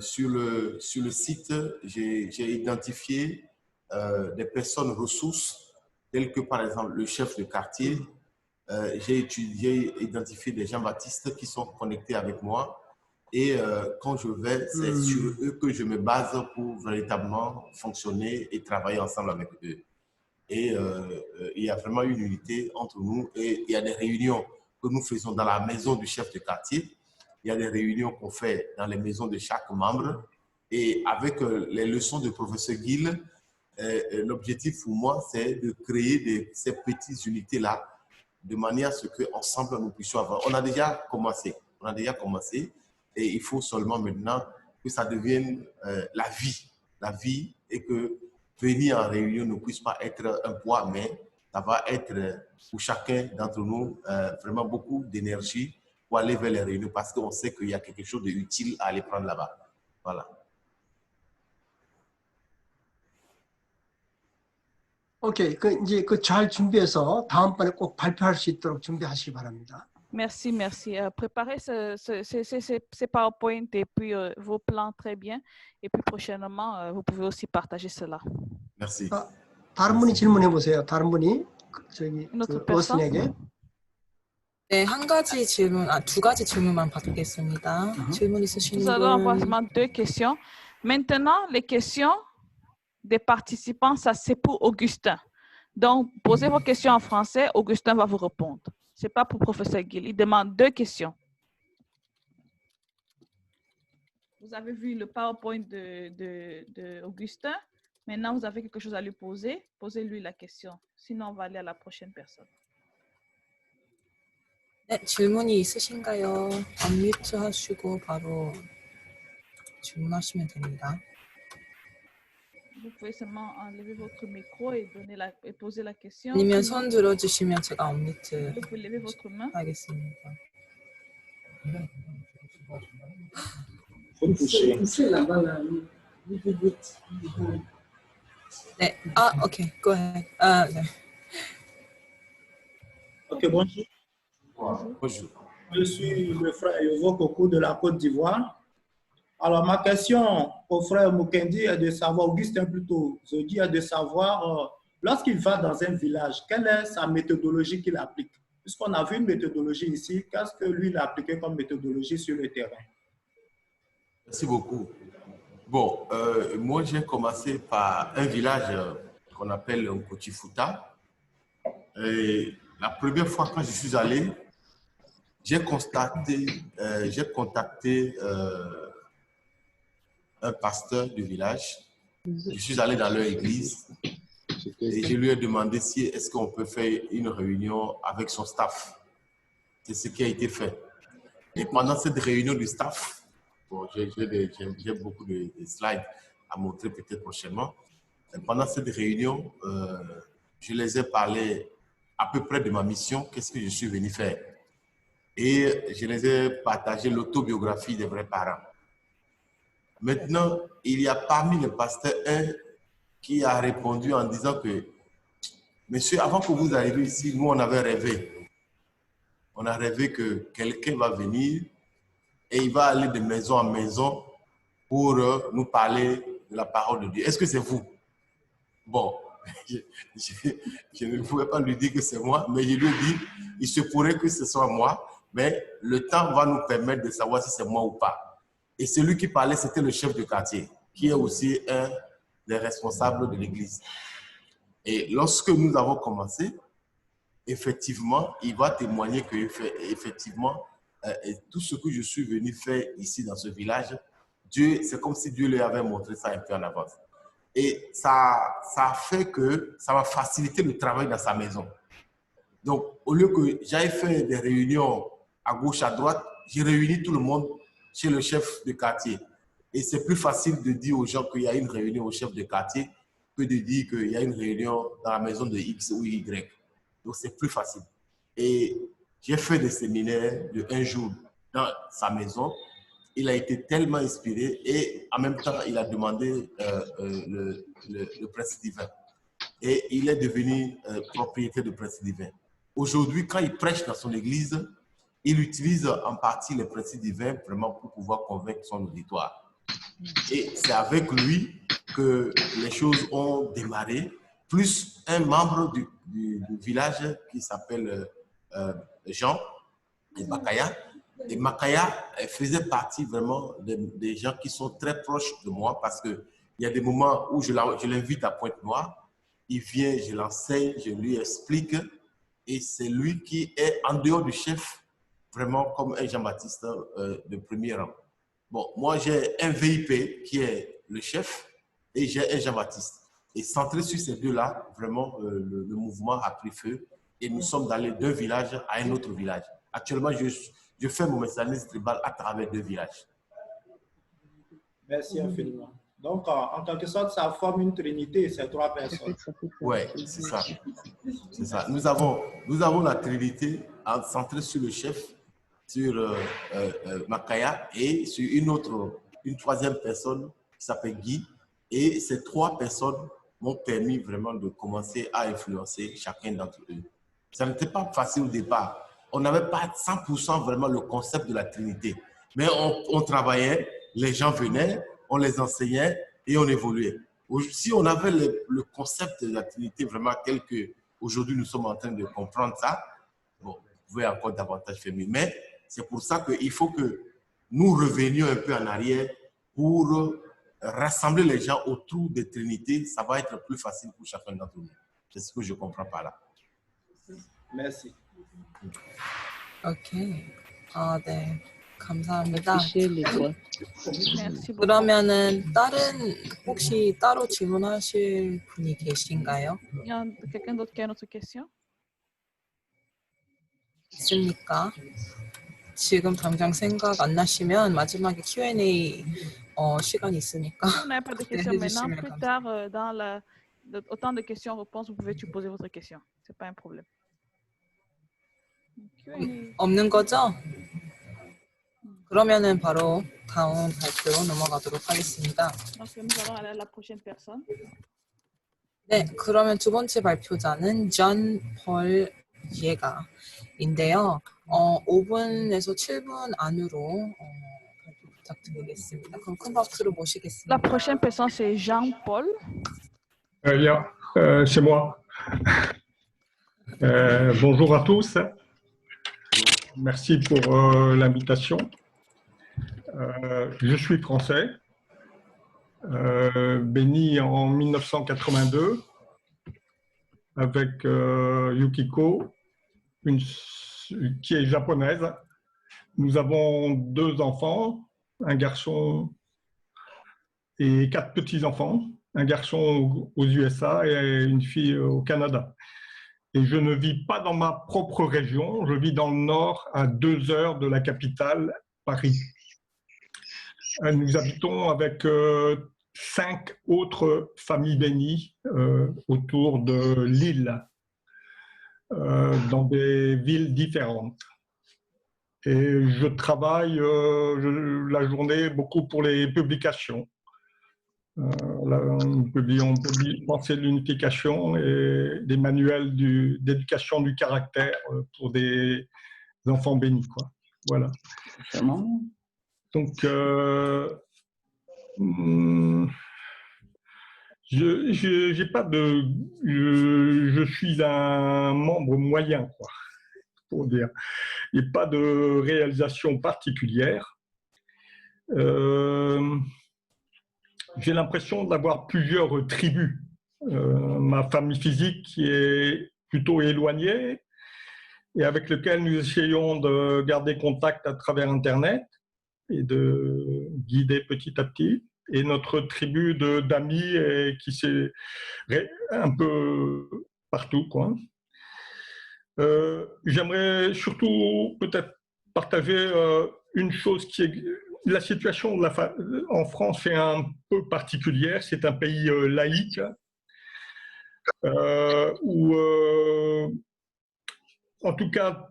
Sur le site, j'ai identifié des personnes ressources, telles que par exemple le chef de quartier. J'ai identifié des Jean-Baptiste qui sont connectés avec moi. Et quand je vais, c'est sur eux que je me base pour véritablement fonctionner et travailler ensemble avec eux. Et il y a vraiment une unité entre nous. Et il y a des réunions que nous faisons dans la maison du chef de quartier. Il y a des réunions qu'on fait dans les maisons de chaque membre. Et avec les leçons de professeur Gill, l'objectif pour moi, c'est de créer ces petites unités-là de manière à ce qu'ensemble, nous puissions avoir. On a déjà commencé. Et il faut seulement maintenant que ça devienne la vie et que venir en réunion ne puisse pas être un poids, mais ça va être pour chacun d'entre nous vraiment beaucoup d'énergie pour aller vers les réunions parce qu'on sait qu'il y a quelque chose d'utile à aller prendre là-bas. Voilà. 오케이. 이제 잘 준비해서 다음번에 꼭 발표할 수 있도록 준비하시기 바랍니다. Merci, merci. Préparez ces PowerPoint et puis vos plans très bien. Et puis prochainement, vous pouvez aussi partager cela. Merci. 다른 분이 질문해 보세요. 다른 분이 저기 Une autre 어슨에게. personne? 네, 두 가지 질문만 받겠습니다. 질문 있으신 Nous allons avoir 분. seulement 2 questions. Maintenant, les questions des participants, ça c'est pour Augustin. Donc, posez vos questions en français, Augustin va vous répondre. Ce n'est pas pour professeur Gill. Il demande 2 questions. Vous avez vu le PowerPoint de Augustin. Maintenant, vous avez quelque chose à lui poser. Posez-lui la question. Sinon, on va aller à la prochaine personne. 네, 질문이 있으신가요? 언뮤트 하시고 바로 질문하시면 됩니다. Vous pouvez seulement enlever votre micro et poser la question. 아니면 Sinon, 손 들어주시면 제가 언뮤트 vous pouvez lever votre main. 하겠습니다. 네, 오케이, go ahead. 네. Ok, bonjour. Bonjour. Je suis le frère Yovo Koko de la Côte d'Ivoire. Alors, ma question au frère Mukendi est de savoir, Augustin plutôt, Zodi est de savoir, lorsqu'il va dans un village, quelle est sa méthodologie qu'il applique? Puisqu'on a vu une méthodologie ici, qu'est-ce que lui il a appliqué comme méthodologie sur le terrain? Merci beaucoup. Bon, moi j'ai commencé par un village qu'on appelle Nkochifuta. Et la première fois quand je suis allé, j'ai contacté un pasteur du village. Je suis allé dans leur église et je lui ai demandé si est-ce qu'on peut faire une réunion avec son staff. C'est ce qui a été fait. Et pendant cette réunion du staff, bon, j'ai beaucoup de slides à montrer peut-être prochainement. Et pendant cette réunion, je les ai parlé à peu près de ma mission, qu'est-ce que je suis venu faire. Et je les ai partagé l'autobiographie des vrais parents. Maintenant, il y a parmi les pasteurs un qui a répondu en disant que, monsieur, avant que vous arriviez ici, nous, on avait rêvé. On a rêvé que quelqu'un va venir et il va aller de maison en maison pour nous parler de la parole de Dieu. Est-ce que c'est vous? Bon, je ne pouvais pas lui dire que c'est moi, mais je lui ai dit, il se pourrait que ce soit moi, mais le temps va nous permettre de savoir si c'est moi ou pas. Et celui qui parlait, c'était le chef de quartier, qui est aussi un des responsables de l'église. Et lorsque nous avons commencé, effectivement, il va témoigner que effectivement, tout ce que je suis venu faire ici dans ce village, Dieu, c'est comme si Dieu lui avait montré ça un peu en avance. Et ça a fait que ça va faciliter le travail dans sa maison. Donc, au lieu que j'aille faire des réunions à gauche, à droite, j'ai réuni tout le monde chez le chef de quartier. Et c'est plus facile de dire aux gens qu'il y a une réunion au chef de quartier que de dire qu'il y a une réunion dans la maison de X ou Y. Donc, c'est plus facile. Et j'ai fait des séminaires de un jour dans sa maison. Il a été tellement inspiré et en même temps, il a demandé le Prince divin. Et il est devenu propriétaire du Prince divin. Aujourd'hui, quand il prêche dans son église, il utilise en partie les principes divins vraiment pour pouvoir convaincre son auditoire. Et c'est avec lui que les choses ont démarré, plus un membre du village qui s'appelle Jean et Makaya. Et Makaya faisait partie vraiment des gens qui sont très proches de moi parce qu'il y a des moments où je l'invite à Pointe-Noire, il vient, je l'enseigne, je lui explique et c'est lui qui est en dehors du chef, vraiment comme un Jean-Baptiste de premier rang. Bon, moi j'ai un VIP qui est le chef et j'ai un Jean-Baptiste. Et centré sur ces deux-là, vraiment le mouvement a pris feu et nous sommes allés d'un village à un autre village. Actuellement, je fais mon messagisme tribal à travers 2 villages. Merci infiniment. Donc, en quelque sorte, ça forme une trinité, ces 3 personnes. Oui, c'est ça. C'est ça. Nous avons la trinité centrée sur le chef, sur Makaya et sur une troisième personne qui s'appelle Guy. Et ces 3 personnes m'ont permis vraiment de commencer à influencer chacun d'entre eux. Ça n'était pas facile au départ. On n'avait pas 100% vraiment le concept de la Trinité. Mais on travaillait, les gens venaient, on les enseignait et on évoluait. Si on avait le concept de la Trinité vraiment tel qu'aujourd'hui nous sommes en train de comprendre ça, bon, vous pouvez encore davantage faire mieux. Mais c'est pour ça qu'il faut que nous revenions un peu en arrière pour rassembler les gens autour des Trinités. Ça va être plus facile pour chacun d'entre nous. C'est ce que je comprends par là. Merci. OK. 네. 감사합니다. Merci beaucoup. 그러면은 다른 혹시 따로 질문하실 분이 계신가요? Il y a quelqu'un d'autre qui a une autre question? 있습니까? 지금 당장 생각 안 나시면 마지막에 Q&A 시간이 있으니까. Si vous n'avez pas de questions maintenant, 해주시면 plus tard, dans autant de questions-réponses, vous pouvez poser votre question. Ce n'est pas un problème. 없는 거죠? 그러면은 바로 다음 발표 넘어가도록 하겠습니다. Donc, nous allons aller à la prochaine personne. 네, 그러면 두 번째 발표자는 존 펄 예가인데요. 5분에서 7분 안으로 발표 부탁드리겠습니다. 그럼 큰 박수로 모시겠습니다. La prochaine personne, c'est Jean-Paul. C'est moi. Bonjour à tous. Merci pour l'invitation. Je suis français, béni en 1982 avec Yukiko, qui est japonaise. Nous avons 2 enfants, un garçon et 4 petits-enfants, un garçon aux USA et une fille au Canada. Et je ne vis pas dans ma propre région, je vis dans le nord, à 2 heures de la capitale, Paris. Nous habitons avec 5 autres familles bénies autour de l'île, dans des villes différentes. Et je travaille la journée beaucoup pour les publications. Nous publions Pensée de l'unification et des manuels d'éducation du caractère pour des enfants bénis, quoi. Voilà. Donc, je suis un membre moyen, quoi, pour dire. Il n'y a pas de réalisation particulière. J'ai l'impression d'avoir plusieurs tribus. Ma famille physique qui est plutôt éloignée et avec lequel nous essayons de garder contact à travers Internet et de guider petit à petit. Et notre tribu d'amis qui s'est un peu partout, quoi. J'aimerais surtout peut-être partager une chose qui est... La situation en France est un peu particulière. C'est un pays laïque où, en tout cas,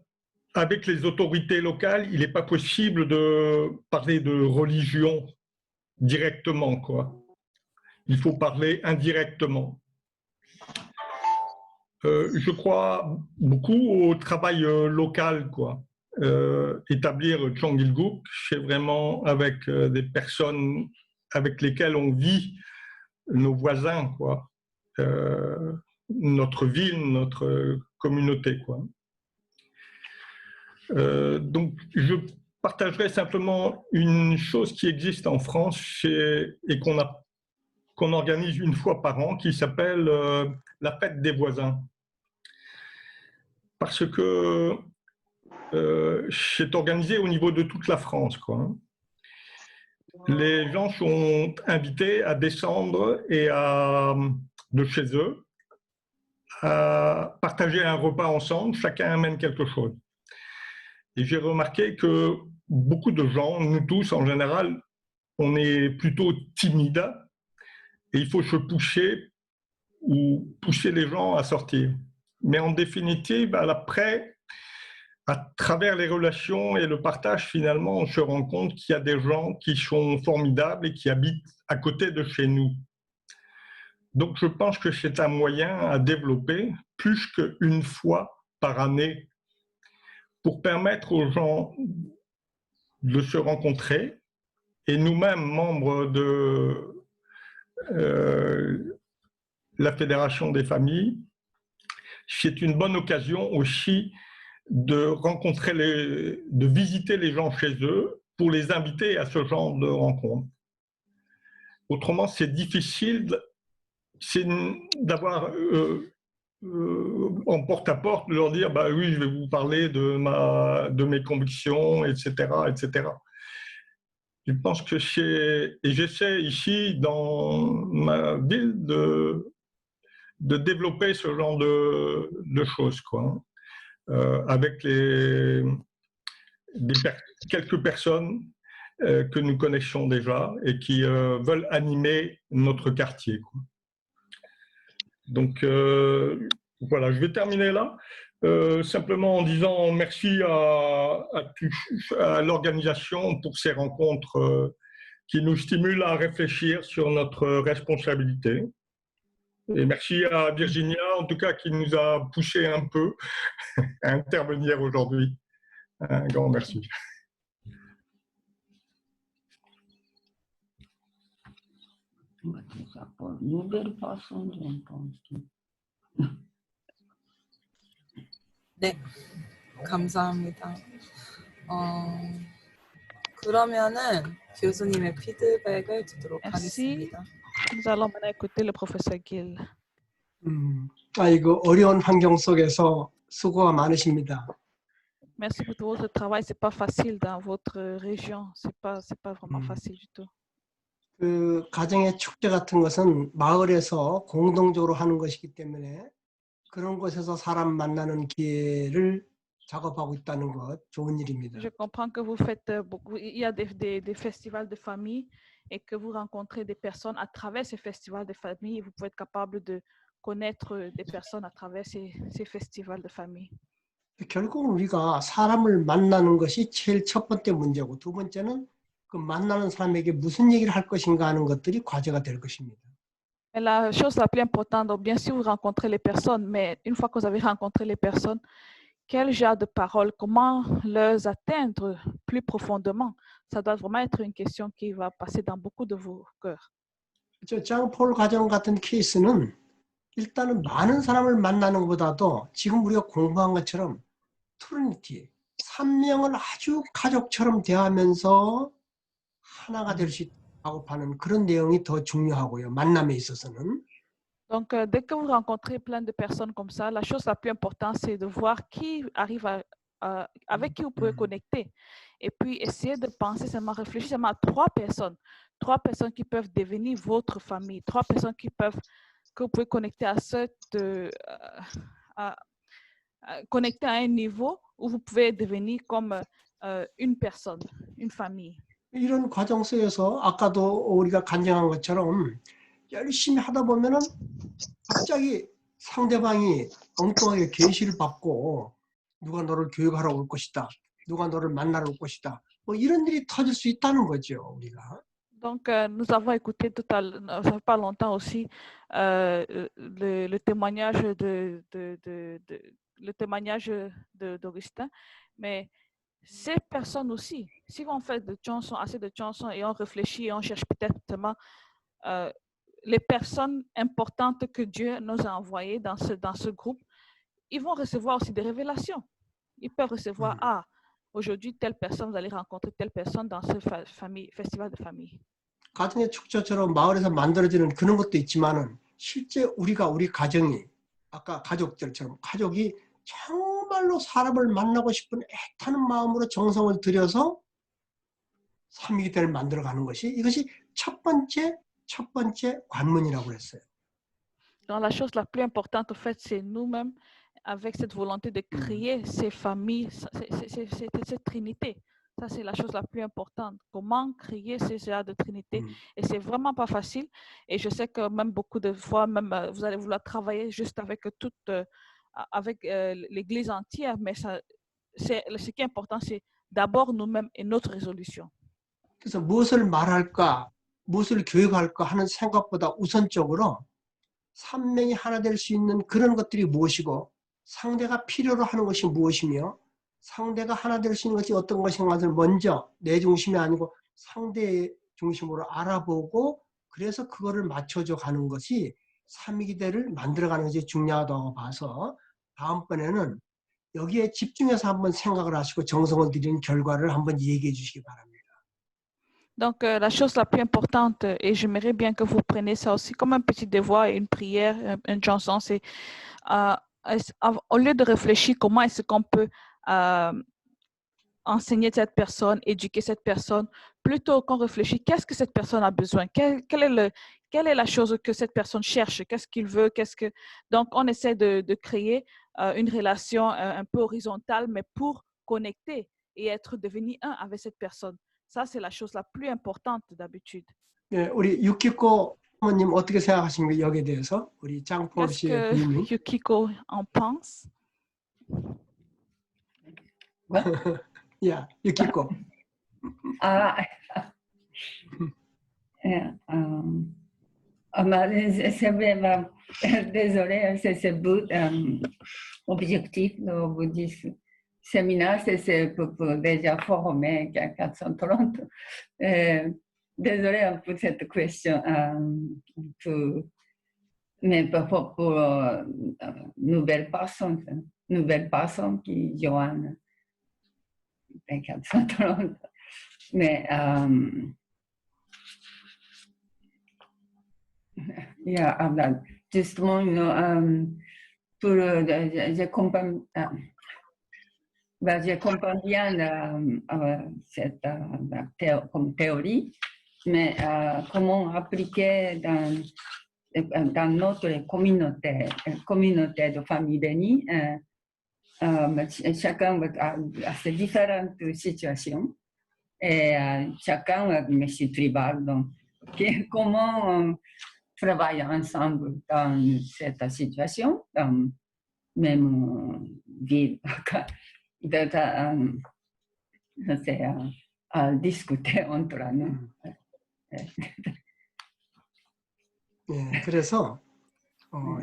avec les autorités locales, il n'est pas possible de parler de religion directement, quoi. Il faut parler indirectement. Je crois beaucoup au travail local, quoi. Établir Chongilguk, c'est vraiment avec des personnes avec lesquelles on vit, nos voisins, quoi. Notre ville, notre communauté, quoi. Donc, je partagerai simplement une chose qui existe en France et qu'on organise une fois par an, qui s'appelle la fête des voisins. Parce que c'est organisé au niveau de toute la France, quoi. Les gens sont invités à descendre et de chez eux, à partager un repas ensemble, chacun amène quelque chose. Et j'ai remarqué que beaucoup de gens, nous tous en général, on est plutôt timides et il faut se pousser ou pousser les gens à sortir. Mais en définitive, après, à travers les relations et le partage, finalement, on se rend compte qu'il y a des gens qui sont formidables et qui habitent à côté de chez nous. Donc, je pense que c'est un moyen à développer plus qu'une fois par année pour permettre aux gens de se rencontrer. Et nous-mêmes, membres de la Fédération des familles, c'est une bonne occasion aussi de rencontrer de visiter les gens chez eux pour les inviter à ce genre de rencontre. Autrement, c'est difficile d'avoir en porte-à-porte, de leur dire bah oui, je vais vous parler de mes convictions, etc., etc. Je pense que et j'essaie ici dans ma ville de développer ce genre de choses, quoi, avec quelques personnes que nous connaissons déjà et qui veulent animer notre quartier, quoi. Donc, voilà, je vais terminer là, simplement en disant merci à l'organisation pour ces rencontres qui nous stimulent à réfléchir sur notre responsabilité. Et merci à Virginia, en tout cas, qui nous a poussé un peu à intervenir aujourd'hui. Un grand merci. 네, 감사합니다. 그러면은 교수님의 피드백을 듣도록 Merci. 하겠습니다. Nous allons maintenant écouter le professeur Gill. 이거 어려운 환경 속에서 수고가 많으십니다. Merci pour tout votre travail. C'est pas facile dans votre région. C'est pas vraiment facile du tout. 그 가정의 축제 같은 것은 마을에서 공동적으로 하는 것이기 때문에 그런 곳에서 사람 만나는 기회를 작업하고 있다는 것 좋은 일입니다. Je comprends que vous faites beaucoup. Il y a des festivals de famille et que vous rencontrez des personnes à travers ces festivals de famille. Vous pouvez être capable de connaître des personnes à travers ces festivals de famille. 결국은 우리가 사람을 만나는 것이 제일 첫 번째 문제고 두 번째는 그 만나는 사람에게 무슨 얘기를 할 것인가 하는 것들이 과제가 될 것입니다. Et la chose la plus importante, donc bien sûr, vous rencontrez les personnes, mais une fois que vous avez rencontré les personnes, quel genre de paroles, comment les atteindre plus profondément, ça doit vraiment être une question qui va passer dans beaucoup de vos cœurs. 장폴 가정 같은 케이스는 일단은 많은 사람을 만나는 것보다도 지금 우리가 공부한 것처럼 트리니티, 3명을 아주 가족처럼 대하면서 하나가 될 수 있다고 하는 그런 내용이 더 중요하고요. 만남에 있어서는. Donc, dès que vous rencontrez plein de personnes comme ça, la chose la plus importante, c'est de voir qui arrive avec qui vous pouvez connecter. Et puis, essayez de penser seulement, réfléchir seulement à trois personnes qui peuvent devenir votre famille, trois personnes que vous pouvez connecter connecter à un niveau où vous pouvez devenir comme une personne, une famille. 이런 과정 속에서 아까도 우리가 간증한 것처럼 열심히 하다 보면은 갑자기 상대방이 엉뚱하게 계시를 받고 누가 너를 교육하러 올 것이다. 누가 너를 만나러 올 것이다. 뭐 이런 일이 터질 수 있다는 거죠, 우리가. Donc, nous avons écouté ça fait pas longtemps aussi le témoignage d'Augustin, mais ces personnes aussi, si on fait assez de chansons et on réfléchit et on cherche peut-être les personnes importantes que Dieu nous a envoyées dans ce groupe, ils vont recevoir aussi des révélations. Ils peuvent recevoir, aujourd'hui, telle personne, vous allez rencontrer telle personne dans ce festival de famille. 가정의 축제처럼 마을에서 만들어지는 그런 것도 있지만은 실제 우리 가정이 아까 가족들처럼 가족이 정말로 사람을 만나고 싶은 애타는 마음으로 정성을 들여서 삼위기대를 만들어가는 것이 이것이 첫 번째 관문이라고 했어요. Donc la chose la plus importante, en fait, c'est nous-mêmes avec cette volonté de créer ces familles, cette trinité. Ça, c'est la chose la plus importante. Comment créer ces genres de trinité. Et c'est vraiment pas facile. Et je sais que même beaucoup de fois, même vous allez vouloir travailler juste avec l'Église entière. Mais ce qui est important, c'est d'abord nous-mêmes et notre résolution. 그래서 무엇을 말할까, 무엇을 교육할까 하는 생각보다 우선적으로 3명이 하나 될 수 있는 그런 것들이 무엇이고 상대가 필요로 하는 것이 무엇이며 상대가 하나 될 수 있는 것이 어떤 것인가를 먼저 내 중심이 아니고 상대 중심으로 알아보고 그래서 그거를 맞춰줘 가는 것이 삼위기대를 만들어가는 것이 중요하다고 봐서 다음번에는 여기에 집중해서 한번 생각을 하시고 정성을 들이는 결과를 한번 얘기해 주시기 바랍니다. Donc, la chose la plus importante, et j'aimerais bien que vous preniez ça aussi comme un petit devoir, une prière, une chanson, c'est au lieu de réfléchir comment est-ce qu'on peut enseigner cette personne, éduquer cette personne, plutôt qu'on réfléchit qu'est-ce que cette personne a besoin, quelle est la chose que cette personne cherche, qu'est-ce qu'il veut, Donc, on essaie de créer une relation un peu horizontale, mais pour connecter et être devenu un avec cette personne. Ça, c'est la chose la plus importante d'habitude. 네, 우리 유키코 어머님 어떻게 생각하십니까? 여기에 대해서 우리 장폴 Qu'est-ce 씨의 que 부인님. Yukiko en pense? 야, 유키코. Ah, c'est vraiment, désolé, c'est ce but objectif de bouddhisme. Séminaire, c'est pour déjà former 430. Désolé un peu cette question, mais pour nouvelles personnes qui joignent 430. Mais justement, je comprends bien cette comme théorie, mais comment appliquer dans notre communauté de famille bénie, chacun a ses différentes situations et chacun a une mission tribale. Donc, comment travailler ensemble dans cette situation, dans même ville, c'est à discuter entre nous. 네, 그래서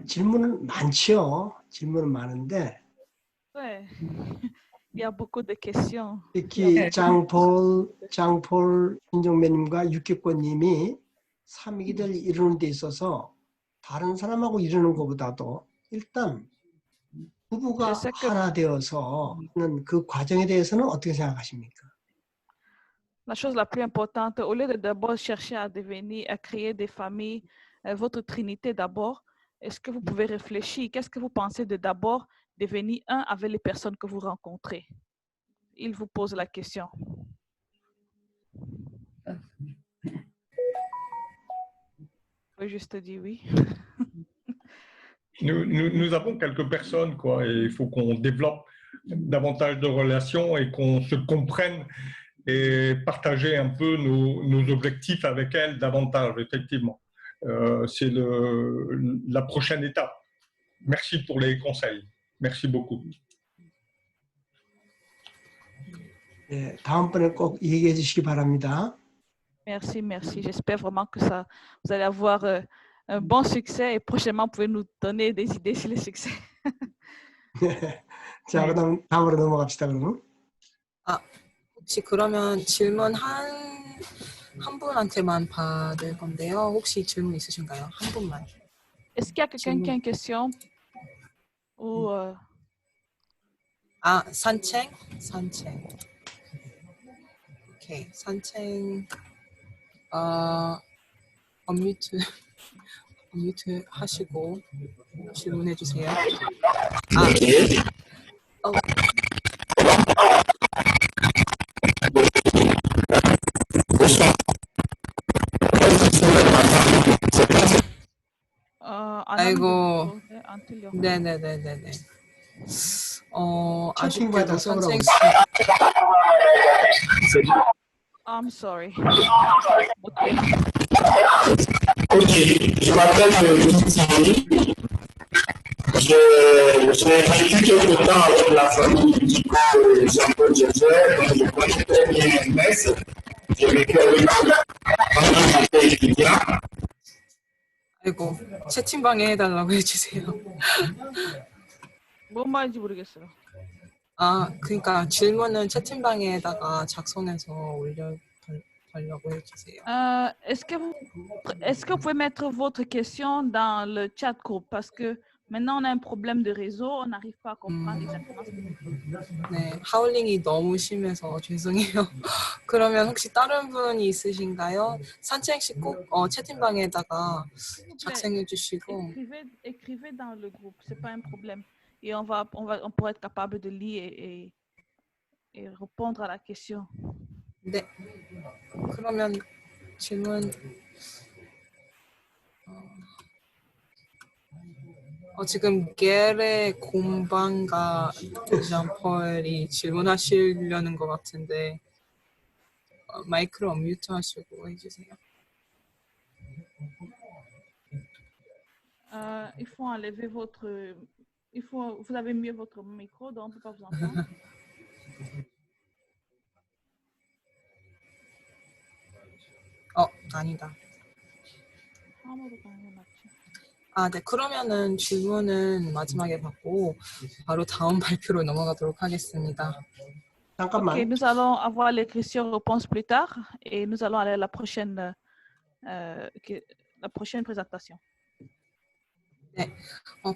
질문은 많죠. 질문은 많은데 Ouais. Il y a beaucoup de questions. 특히 장폴 신정매님과 유키코님이 삼위기대를 이루는 데 있어서 다른 사람하고 이루는 것보다도 일단 부부가 하나 되어서 하는 그 과정에 대해서는 어떻게 생각하십니까? La chose la plus importante, au lieu de d'abord chercher à créer des familles, votre trinité d'abord, est-ce que vous pouvez réfléchir? Qu'est-ce que vous pensez de d'abord devenir un avec les personnes que vous rencontrez? Il vous pose la question. Je peux juste dire oui. Nous avons quelques personnes, quoi, et il faut qu'on développe davantage de relations et qu'on se comprenne et partager un peu nos objectifs avec elles davantage, effectivement. C'est la prochaine étape. Merci pour les conseils. Merci beaucoup. 네, 다음번에 꼭 얘기해 주시기 바랍니다. Merci, merci. J'espère vraiment que vous allez avoir un bon succès et prochainement, vous pouvez nous donner des idées sur le succès. 자, 그다음 다음으로 넘어갑시다. 그러면. 혹시 그러면 질문 한 분한테만 받을 건데요. 혹시 질문 있으신가요? 한 분만. Est-ce qu'il y a quelqu'un qui a une question? Ou 산책. 오케이, 산책. 언뮤트 하시고 질문해 주세요. 아이고. 네네네네네. 아쉽게도 선생. I'm sorry. Ok, je m'appelle Thierry. J'ai vécu quelque temps avec la famille du Jean-Paul Joseph, donc je connais très bien Ernest. J'ai vécu avec eux pendant que j'étais étudiant. 아이고, 채팅방에 해달라고 해주세요. 뭔 말인지 모르겠어요. 아, 그러니까 질문은 채팅방에다가 작성해서 올려달라고 해주세요. Est-ce que vous pouvez mettre votre question dans le chat groupe parce que maintenant on a un problème de réseau, on n'arrive pas à comprendre exactement ce que vous dites. 네, 하울링이 너무 심해서 죄송해요. 그러면 혹시 다른 분이 있으신가요? 산책씨 꼭 채팅방에다가 S'il vous plaît, 작성해 주시고. écrivez dans le groupe, c'est pas un problème. Et on pourra être capable de lire et répondre à la question. 네, 그러면 질문. 지금 게레 곰방과 장펄이 질문하시려는 것 같은데 마이크를 언뮤트 하시고 해주세요. Il faut enlever votre... vous avez mieux votre micro, donc on ne peut pas vous entendre. 아니다. 아무도 당연히 맞지. 네. 그러면은 질문은 마지막에 받고 바로 다음 발표로 넘어가도록 하겠습니다. 잠깐만. Ok, nous allons avoir les questions-réponses plus tard et nous allons aller à la prochaine présentation. 네.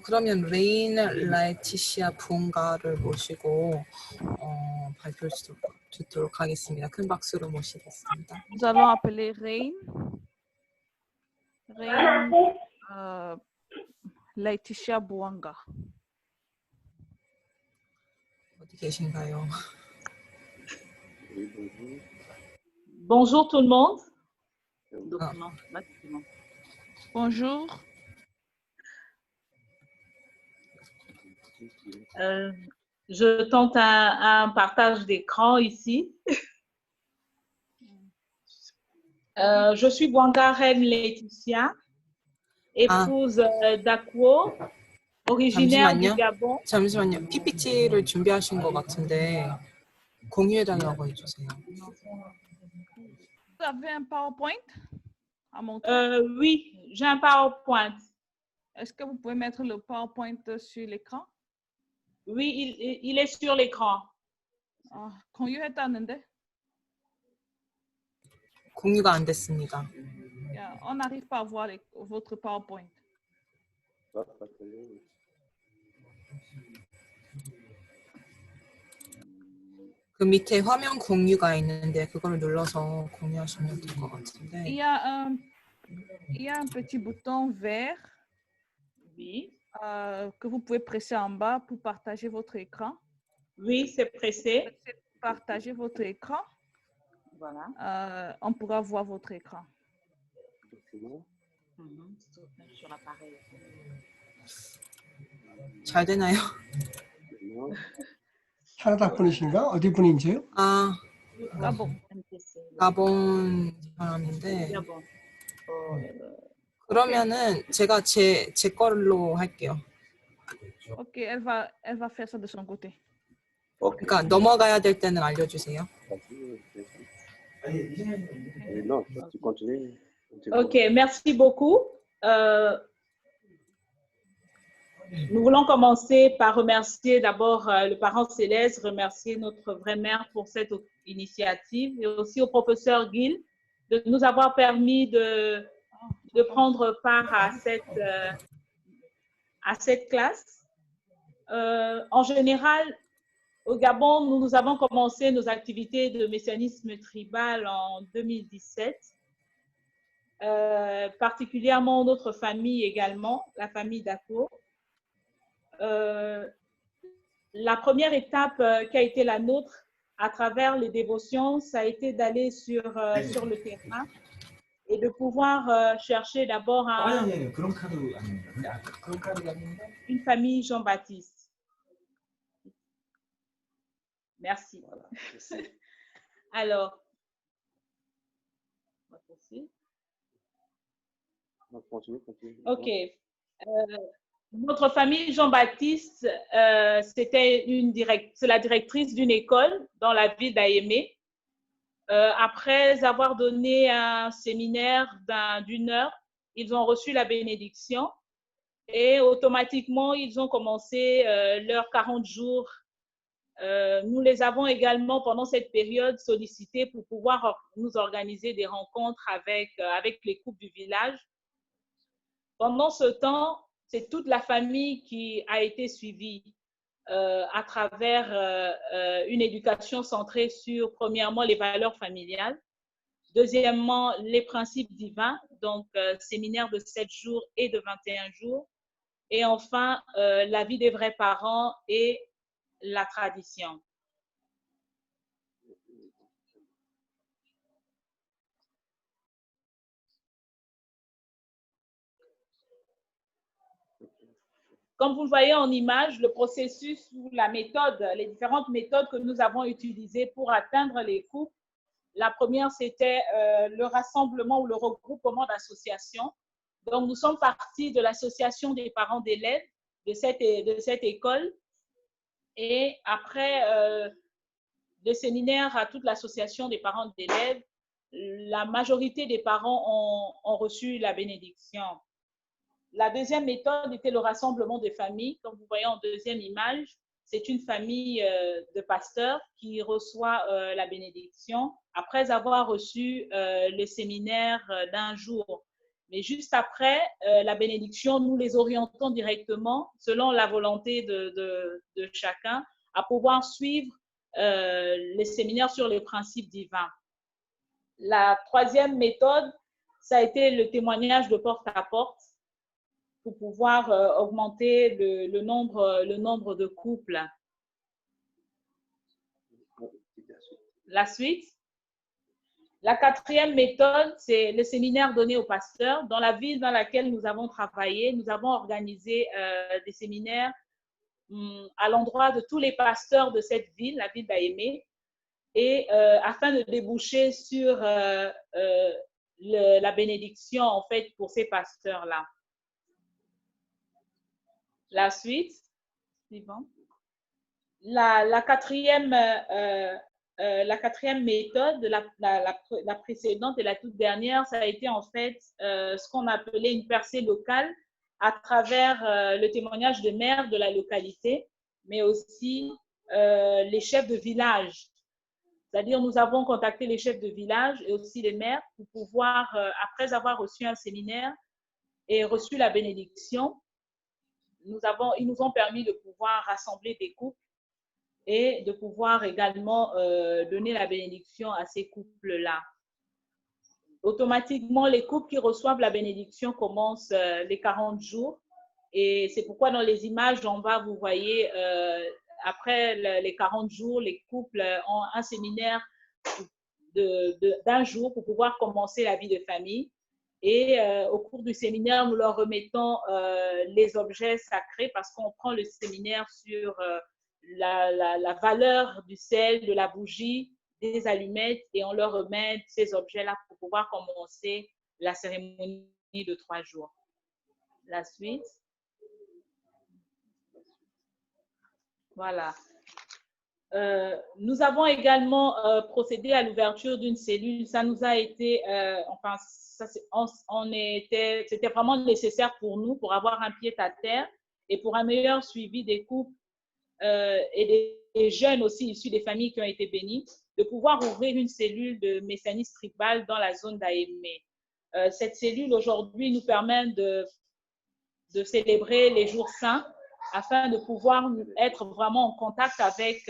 그러면 레인 라이티시아 부흥가를 모시고 발표를 듣도록 하겠습니다. 큰 박수로 모시겠습니다. Nous allons appeler Reine Laetitia Buanga. 어디 계신가요? Bonjour tout le monde. Bonjour. Je tente un partage d'écran ici. Je suis Buanga Reine Laetitia, épouse d'Akwo, originaire du Gabon. 잠시만요. PPT를 준비하신 것 같은데 공유해달라고 해주세요. Vous avez un PowerPoint à montrer? Oui, j'ai un PowerPoint. Est-ce que vous pouvez mettre le PowerPoint sur l'écran? Oui, il est sur l'écran. 공유했다는데? 공유가 안 됐습니다. On n'arrive pas à voir votre PowerPoint. 그 밑에 화면 공유가 있는데 그걸 눌러서 공유하시면 될 것 같은데. Il y a un petit bouton vert que vous pouvez presser en bas pour partager votre écran. Oui, c'est pressé. Partagez votre écran. Voilà. On pourra voir votre écran. Sur l'appareil. 잘 되나요? 캐나다 분이신가? 어디 분인지요? 가본 사람인데. 그러면은 제가 제 걸로 할게요. Ok, elle va faire ça de son côté. 그러니까 넘어가야 될 때는 알려주세요. Ok, merci beaucoup. Nous voulons commencer par remercier d'abord le parent Céleste, remercier notre vraie mère pour cette initiative et aussi au professeur Gil de nous avoir permis de prendre part à cette classe. En général, au Gabon, nous avons commencé nos activités de messianisme tribal en 2017. Particulièrement notre famille également, la famille d'Akwo. La première étape qui a été la nôtre à travers les dévotions, ça a été d'aller sur le terrain et de pouvoir chercher d'abord une famille Jean-Baptiste. Merci. Alors, on va poursuivre. Ok. Notre famille Jean-Baptiste, c'est la directrice d'une école dans la ville d'Ayémé. Après avoir donné un séminaire d'1 heure, ils ont reçu la bénédiction Et automatiquement, ils ont commencé leurs 40 jours. Nous les avons également, pendant cette période, sollicités pour pouvoir nous organiser des rencontres avec les couples du village. Pendant ce temps, c'est toute la famille qui a été suivie à travers une éducation centrée sur, premièrement, les valeurs familiales, deuxièmement, les principes divins, donc séminaire de 7 jours et de 21 jours, et enfin, la vie des vrais parents et la tradition. Comme vous le voyez en image, le processus ou la méthode, les différentes méthodes que nous avons utilisées pour atteindre les couples. La première, c'était le rassemblement ou le regroupement d'associations. Donc, nous sommes partis de l'association des parents d'élèves de cette école. Et après le séminaire à toute l'association des parents d'élèves, la majorité des parents ont reçu la bénédiction. La deuxième méthode était le rassemblement des familles. Comme vous voyez en deuxième image, c'est une famille de pasteurs qui reçoit la bénédiction après avoir reçu le séminaire d'un jour. Mais juste après la bénédiction, nous les orientons directement, selon la volonté de chacun, à pouvoir suivre les séminaires sur les principes divins. La troisième méthode, ça a été le témoignage de porte à porte, pour pouvoir augmenter le nombre de couples. La suite. La quatrième méthode, c'est le séminaire donné aux pasteurs. Dans la ville dans laquelle nous avons travaillé, nous avons organisé des séminaires à l'endroit de tous les pasteurs de cette ville, la ville d'Aémé, et afin de déboucher sur la bénédiction en fait pour ces pasteurs-là. La suite, suivant. La quatrième méthode, la précédente et la toute dernière, ça a été en fait ce qu'on appelait une percée locale à travers le témoignage de maires de la localité, mais aussi les chefs de village. C'est-à-dire, nous avons contacté les chefs de village et aussi les maires pour pouvoir, après avoir reçu un séminaire et reçu la bénédiction, ils nous ont permis de pouvoir rassembler des couples et de pouvoir également donner la bénédiction à ces couples-là. Automatiquement, les couples qui reçoivent la bénédiction commencent les 40 jours. Et c'est pourquoi dans les images en bas, vous voyez, après les 40 jours, les couples ont un séminaire d'un jour pour pouvoir commencer la vie de famille. Et au cours du séminaire, nous leur remettons les objets sacrés parce qu'on prend le séminaire sur la valeur du sel, de la bougie, des allumettes et on leur remet ces objets-là pour pouvoir commencer la cérémonie de 3 jours. La suite. Voilà. Nous avons également procédé à l'ouverture d'une cellule. Ça nous a été, c'était vraiment nécessaire pour nous, pour avoir un pied à terre et pour un meilleur suivi des couples et des jeunes aussi issus des familles qui ont été bénies, de pouvoir ouvrir une cellule de messianisme tribal dans la zone d'Aémé. Cette cellule aujourd'hui nous permet de célébrer les jours saints afin de pouvoir être vraiment en contact avec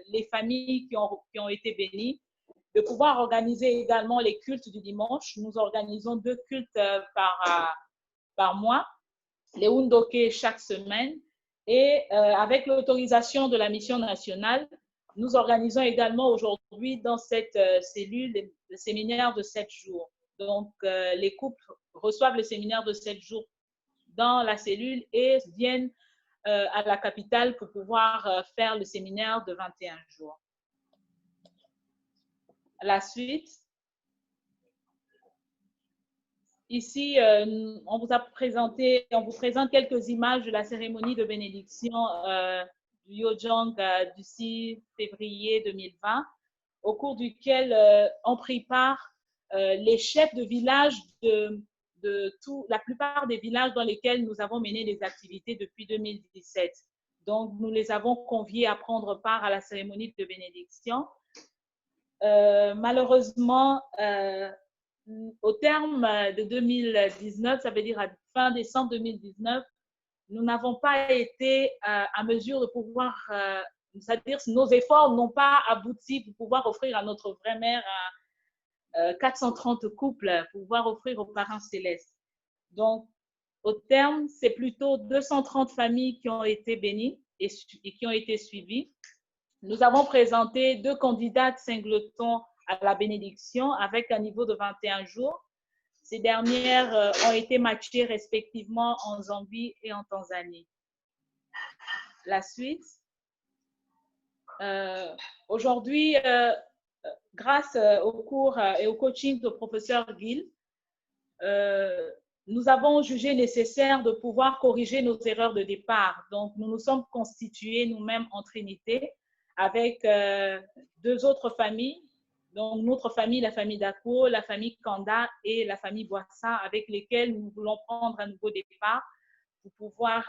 les familles qui ont été bénies, de pouvoir organiser également les cultes du dimanche. Nous organisons 2 cultes par mois, les Undoke chaque semaine. Et avec l'autorisation de la mission nationale, nous organisons également aujourd'hui dans cette cellule le séminaire de 7 jours. Donc, les couples reçoivent le séminaire de 7 jours dans la cellule et viennent à la capitale pour pouvoir faire le séminaire de 21 jours. La suite. Ici, on vous présente quelques images de la cérémonie de bénédiction du Yojong du 6 février 2020, au cours duquel ont pris part les chefs de village de la plupart des villages dans lesquels nous avons mené des activités depuis 2017. Donc, nous les avons conviés à prendre part à la cérémonie de bénédiction. Malheureusement, au terme de 2019, ça veut dire à fin décembre 2019, nous n'avons pas été à mesure de pouvoir, c'est-à-dire nos efforts n'ont pas abouti pour pouvoir offrir à notre vraie mère 430 couples, pour pouvoir offrir aux parents célestes. Donc, au terme, c'est plutôt 230 familles qui ont été bénies et qui ont été suivies. Nous avons présenté 2 candidates singletons à la bénédiction avec un niveau de 21 jours. Ces dernières ont été matchées respectivement en Zambie et en Tanzanie. La suite. Aujourd'hui, grâce au cours et au coaching de professeur Gill, nous avons jugé nécessaire de pouvoir corriger nos erreurs de départ. Donc, nous nous sommes constitués nous-mêmes en Trinité avec 2 autres familles. Donc, notre famille, la famille Dako, la famille Kanda et la famille Boissa, avec lesquelles nous voulons prendre un nouveau départ pour pouvoir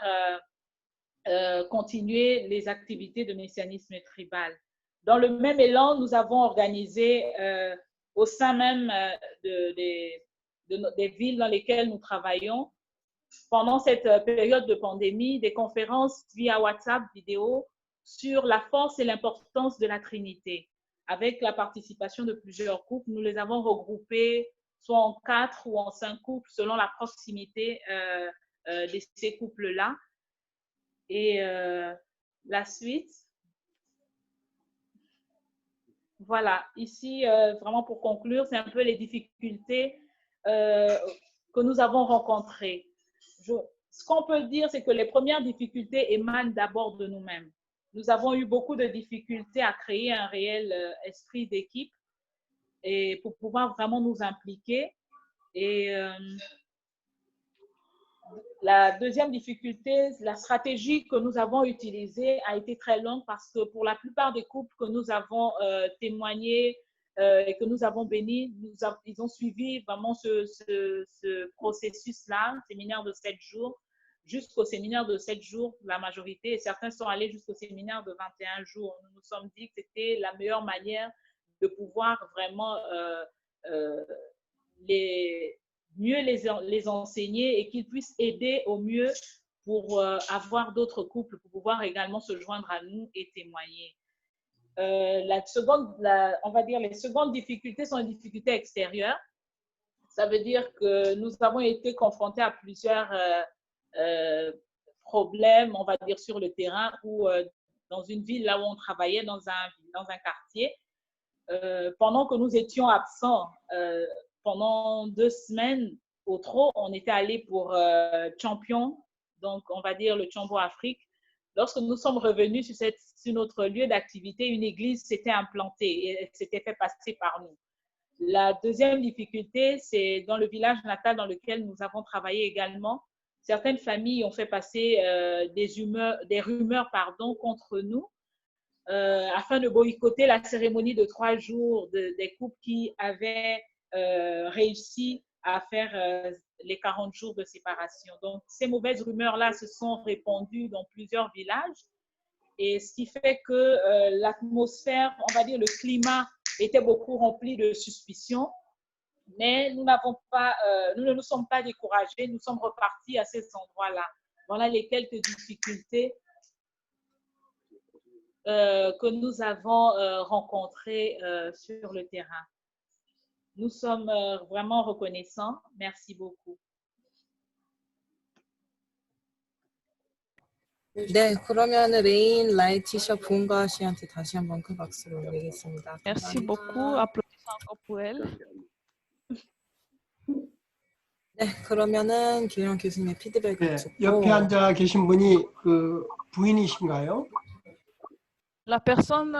continuer les activités de messianisme tribal. Dans le même élan, nous avons organisé au sein même des villes dans lesquelles nous travaillons, pendant cette période de pandémie, des conférences via WhatsApp vidéo sur la force et l'importance de la Trinité. Avec la participation de plusieurs couples, nous les avons regroupés soit en 4 ou en 5 couples selon la proximité de ces couples-là. Et la suite. Voilà, ici, vraiment pour conclure, c'est un peu les difficultés que nous avons rencontrées. Ce qu'on peut dire, c'est que les premières difficultés émanent d'abord de nous-mêmes. Nous avons eu beaucoup de difficultés à créer un réel esprit d'équipe et pour pouvoir vraiment nous impliquer. Et la deuxième difficulté, la stratégie que nous avons utilisée a été très longue parce que pour la plupart des couples que nous avons témoignés et que nous avons bénis, ils ont suivi vraiment ce processus-là, séminaire de 7 jours, jusqu'au séminaire de 7 jours, la majorité, et certains sont allés jusqu'au séminaire de 21 jours. Nous nous sommes dit que c'était la meilleure manière de pouvoir vraiment mieux les enseigner et qu'ils puissent aider au mieux pour avoir d'autres couples, pour pouvoir également se joindre à nous et témoigner. On va dire les secondes difficultés sont les difficultés extérieures. Ça veut dire que nous avons été confrontés à plusieurs problèmes, on va dire, sur le terrain ou dans une ville là où on travaillait, dans un quartier. Pendant que nous étions absents, pendant 2 semaines au trop, on était allé pour Champion, donc on va dire le Chambo Afrique. Lorsque nous sommes revenus sur notre lieu d'activité, une église s'était implantée et s'était fait passer par nous. La deuxième difficulté, c'est dans le village natal dans lequel nous avons travaillé également. Certaines familles ont fait passer des rumeurs contre nous afin de boycotter la cérémonie de 3 jours des couples qui avaient réussi à faire les 40 jours de séparation. Donc, ces mauvaises rumeurs-là se sont répandues dans plusieurs villages et ce qui fait que l'atmosphère, on va dire le climat, était beaucoup rempli de suspicions. Mais nous ne nous sommes pas découragés, nous sommes repartis à ces endroits-là. Voilà les quelques difficultés que nous avons rencontrées sur le terrain. Nous sommes vraiment reconnaissants. Merci beaucoup. 네, 그러면 레인, 라이티샤, 부은가 씨한테 다시 한번 큰 박수를 올리겠습니다. Merci beaucoup. Applaudissons encore pour elle. 네, 그러면은 김영 교수님의 피드백을 네, 듣고 옆에 앉아 계신 분이 그 부인이신가요? La personne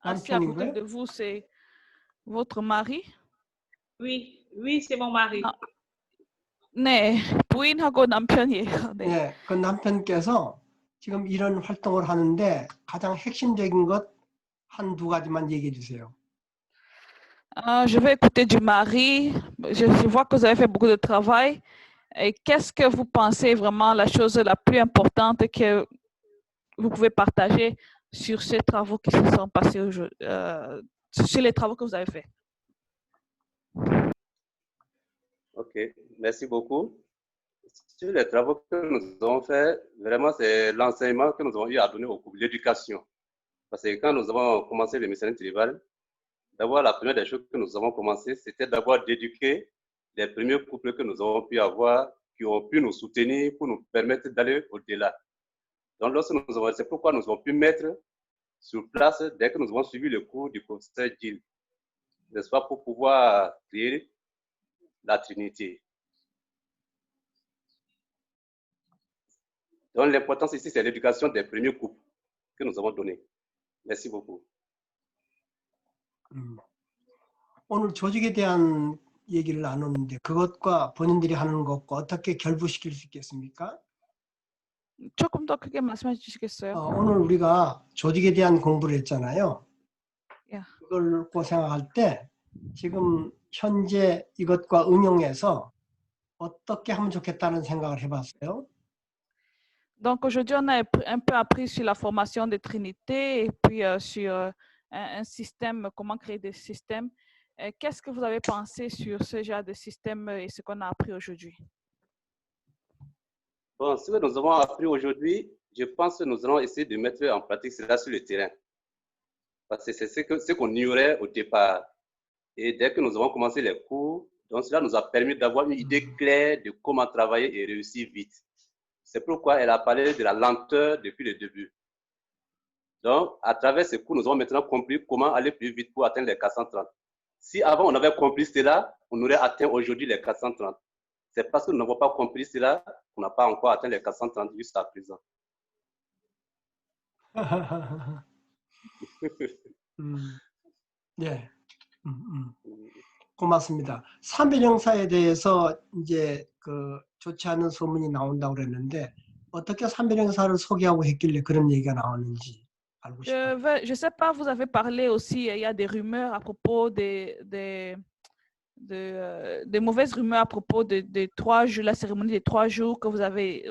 assise à côté 남편인가요? de vous, c'est votre mari? Oui, c'est mon mari. 아, 네, 부인하고 남편이에요. 네. 네, 그 남편께서 지금 이런 활동을 하는데 가장 핵심적인 것 한 두 가지만 얘기해 주세요. Je vais écouter du mari, je vois que vous avez fait beaucoup de travail. Et qu'est-ce que vous pensez vraiment la chose la plus importante que vous pouvez partager sur ces travaux qui se sont passés aujourd'hui, sur les travaux que vous avez faits? Ok, merci beaucoup. Sur les travaux que nous avons faits, vraiment, c'est l'enseignement que nous avons eu à donner au couple, l'éducation. Parce que quand nous avons commencé le mécénat tribal, d'abord, la première des choses que nous avons commencé, c'était d'abord d'éduquer les premiers couples que nous avons pu avoir, qui ont pu nous soutenir pour nous permettre d'aller au-delà. Donc, c'est pourquoi nous avons pu mettre sur place, dès que nous avons suivi le cours du professeur Gilles, n'est-ce pas, pour pouvoir créer la Trinité. Donc, l'importance ici, c'est l'éducation des premiers couples que nous avons donné. Merci beaucoup. 오늘 조직에 대한 얘기를 나누는데 그것과 본인들이 하는 것과 어떻게 결부시킬 수 있겠습니까? 조금 더 크게 말씀해 주시겠어요? 오늘 우리가 조직에 대한 공부를 했잖아요. Yeah. 그걸 놓고 생각할 때 지금 현재 이것과 응용해서 어떻게 하면 좋겠다는 생각을 해봤어요. Donc aujourd'hui, on a un peu appris sur la formation des trinités et puis sur un système, comment créer des systèmes. Qu'est-ce que vous avez pensé sur ce genre de système et ce qu'on a appris aujourd'hui? Bon, ce que nous avons appris aujourd'hui, je pense que nous allons essayer de mettre en pratique cela sur le terrain. Parce que c'est ce qu'on ignorait au départ. Et dès que nous avons commencé les cours, donc cela nous a permis d'avoir une idée claire de comment travailler et réussir vite. C'est pourquoi elle a parlé de la lenteur depuis le début. Donc, à travers ce cours, nous avons maintenant compris comment aller plus vite pour atteindre les 430. Si avant on avait compris cela, on aurait atteint aujourd'hui les 430. C'est parce que nous n'avons pas compris cela qu'on n'a pas encore atteint les 430 jusqu'à présent. 예. 고맙습니다. 3일 형사에 대해서 이제 그 좋지 않은 소문이 나온다고 그랬는데 어떻게 3일 형사를 소개하고 했길래 그런 얘기가 나오는지 알고 싶어요. Je sais pas, vous avez parlé aussi, il y a des rumeurs à propos des mauvaises rumeurs à propos de 3 jours, la cérémonie des 3 jours que vous avez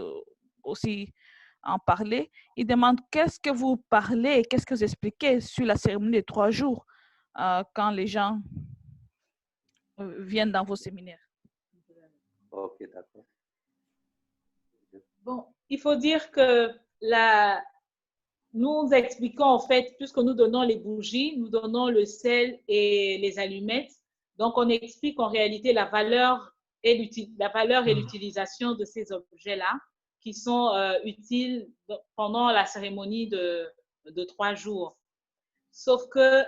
aussi en parlé. Ils demandent qu'est-ce que vous parlez, qu'est-ce que vous expliquez sur la cérémonie des 3 jours quand les gens viennent dans vos séminaires. Ok, d'accord. Bon, il faut dire que nous expliquons en fait, puisque nous donnons les bougies, nous donnons le sel et les allumettes. Donc, on explique en réalité la valeur et l'utilisation de ces objets-là qui sont utiles pendant la cérémonie de 3 jours. Sauf que,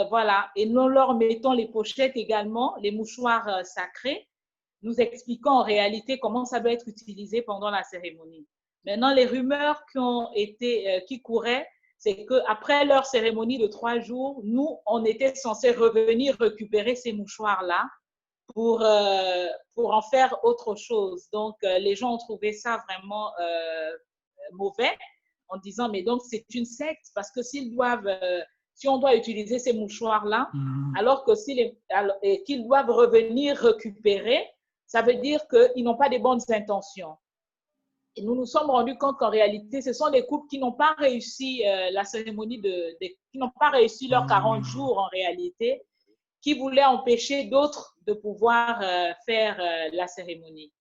voilà, et nous leur mettons les pochettes également, les mouchoirs sacrés, nous expliquons en réalité comment ça doit être utilisé pendant la cérémonie. Maintenant, les rumeurs qui couraient, c'est qu'après leur cérémonie de 3 jours, nous, on était censés revenir récupérer ces mouchoirs-là pour en faire autre chose. Donc, les gens ont trouvé ça vraiment mauvais en disant, mais donc, c'est une secte parce que si on doit utiliser ces mouchoirs-là, alors que qu'ils doivent revenir récupérer, ça veut dire qu'ils n'ont pas de bonnes intentions. Et nous nous sommes rendus compte qu'en réalité, ce sont des couples qui n'ont pas réussi la cérémonie, qui n'ont pas réussi leurs 40 jours en réalité, qui voulaient empêcher d'autres de pouvoir faire la cérémonie.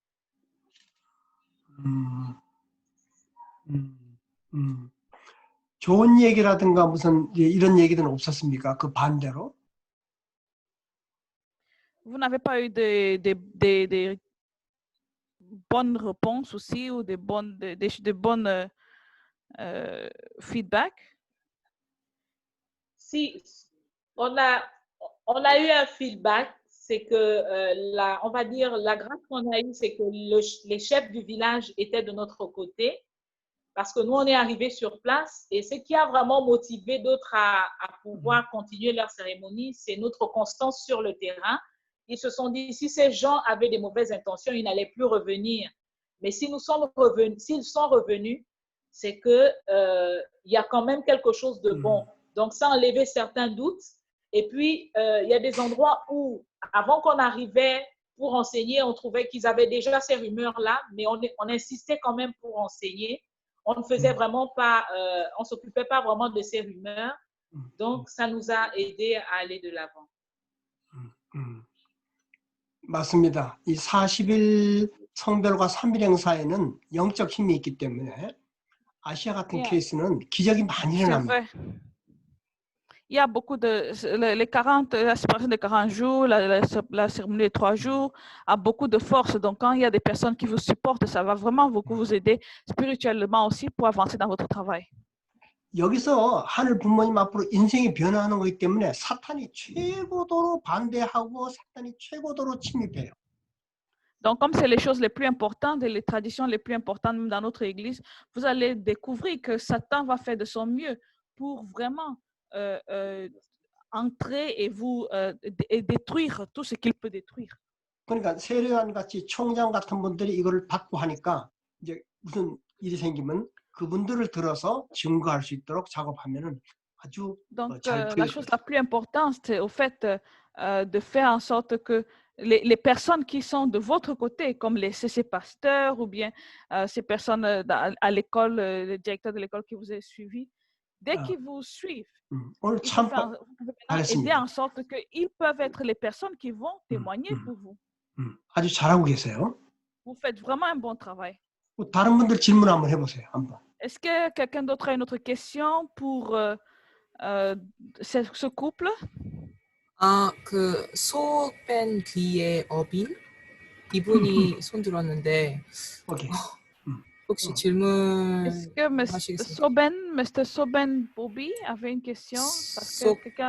좋은 얘기라든가 무슨 이런 얘기들은 없었습니까? 그 반대로? Vous n'avez pas eu des bonnes réponses aussi ou des bonnes feedback? Si, on a eu un feedback, c'est que on va dire la grâce qu'on a eue, c'est que les chefs du village étaient de notre côté parce que nous, on est arrivés sur place et ce qui a vraiment motivé d'autres à pouvoir continuer leur cérémonie, c'est notre constance sur le terrain. Ils se sont dit, si ces gens avaient des mauvaises intentions, ils n'allaient plus revenir. Mais s'ils sont revenus, c'est qu'il y a quand même quelque chose de bon. Donc, ça a enlevé certains doutes. Et puis, il y a des endroits où, avant qu'on arrivait pour enseigner. On trouvait qu'ils avaient déjà ces rumeurs-là, mais on insistait quand même pour enseigner. On ne faisait vraiment pas, on s'occupait pas vraiment de ces rumeurs. Donc, ça nous a aidé à aller de l'avant. 맞습니다. 이 40일 성별과 3일 행사에는 영적 힘이 있기 때문에 아시아 같은 케이스는 기적이 많이 C'est 일어납니다. vrai. Il y a beaucoup de... la séparation de 40 jours, la cérémonie de 3 jours a beaucoup de force. Donc, quand il y a des personnes qui vous supportent, ça va vraiment beaucoup vous aider spirituellement aussi pour avancer dans votre travail. 여기서 하늘 부모님 앞으로 인생이 변화하는 거기 때문에 사탄이 최고도로 반대하고 사탄이 최고도로 침입해요. Donc, comme c'est les choses les plus importantes et les traditions les plus importantes même dans notre église, vous allez découvrir que Satan va faire de son mieux pour vraiment entrer et vous et détruire tout ce qu'il peut détruire. 그러니까 세례관 같이 총장 같은 분들이 이걸 받고 하니까 이제 무슨 일이 생기면 그분들을 들어서 증거할 수 있도록 작업하면은 아주 Donc, 잘 la 되어요. chose la plus importante, c'est au fait de faire en sorte que les personnes qui sont de votre côté, comme ces pasteurs ou bien ces personnes à l'école, le directeur de l'école qui vous a suivi, dès qu'ils vous suivent, 오늘 vous 참 pouvez maintenant aider en sorte qu'ils peuvent être les personnes qui vont témoigner pour vous. 아주 잘하고 계세요. Vous faites vraiment un bon travail. 다른 분들 질문 한번 해보세요. 한번. Est-ce que quelqu'un d'autre a une autre question pour ce couple? 그 소 뺀 귀의 어빈 이분이 손 들었는데 혹시 질문 Est-ce que Mr. Soben Bobby avait une question? Parce que 소 quelqu'un...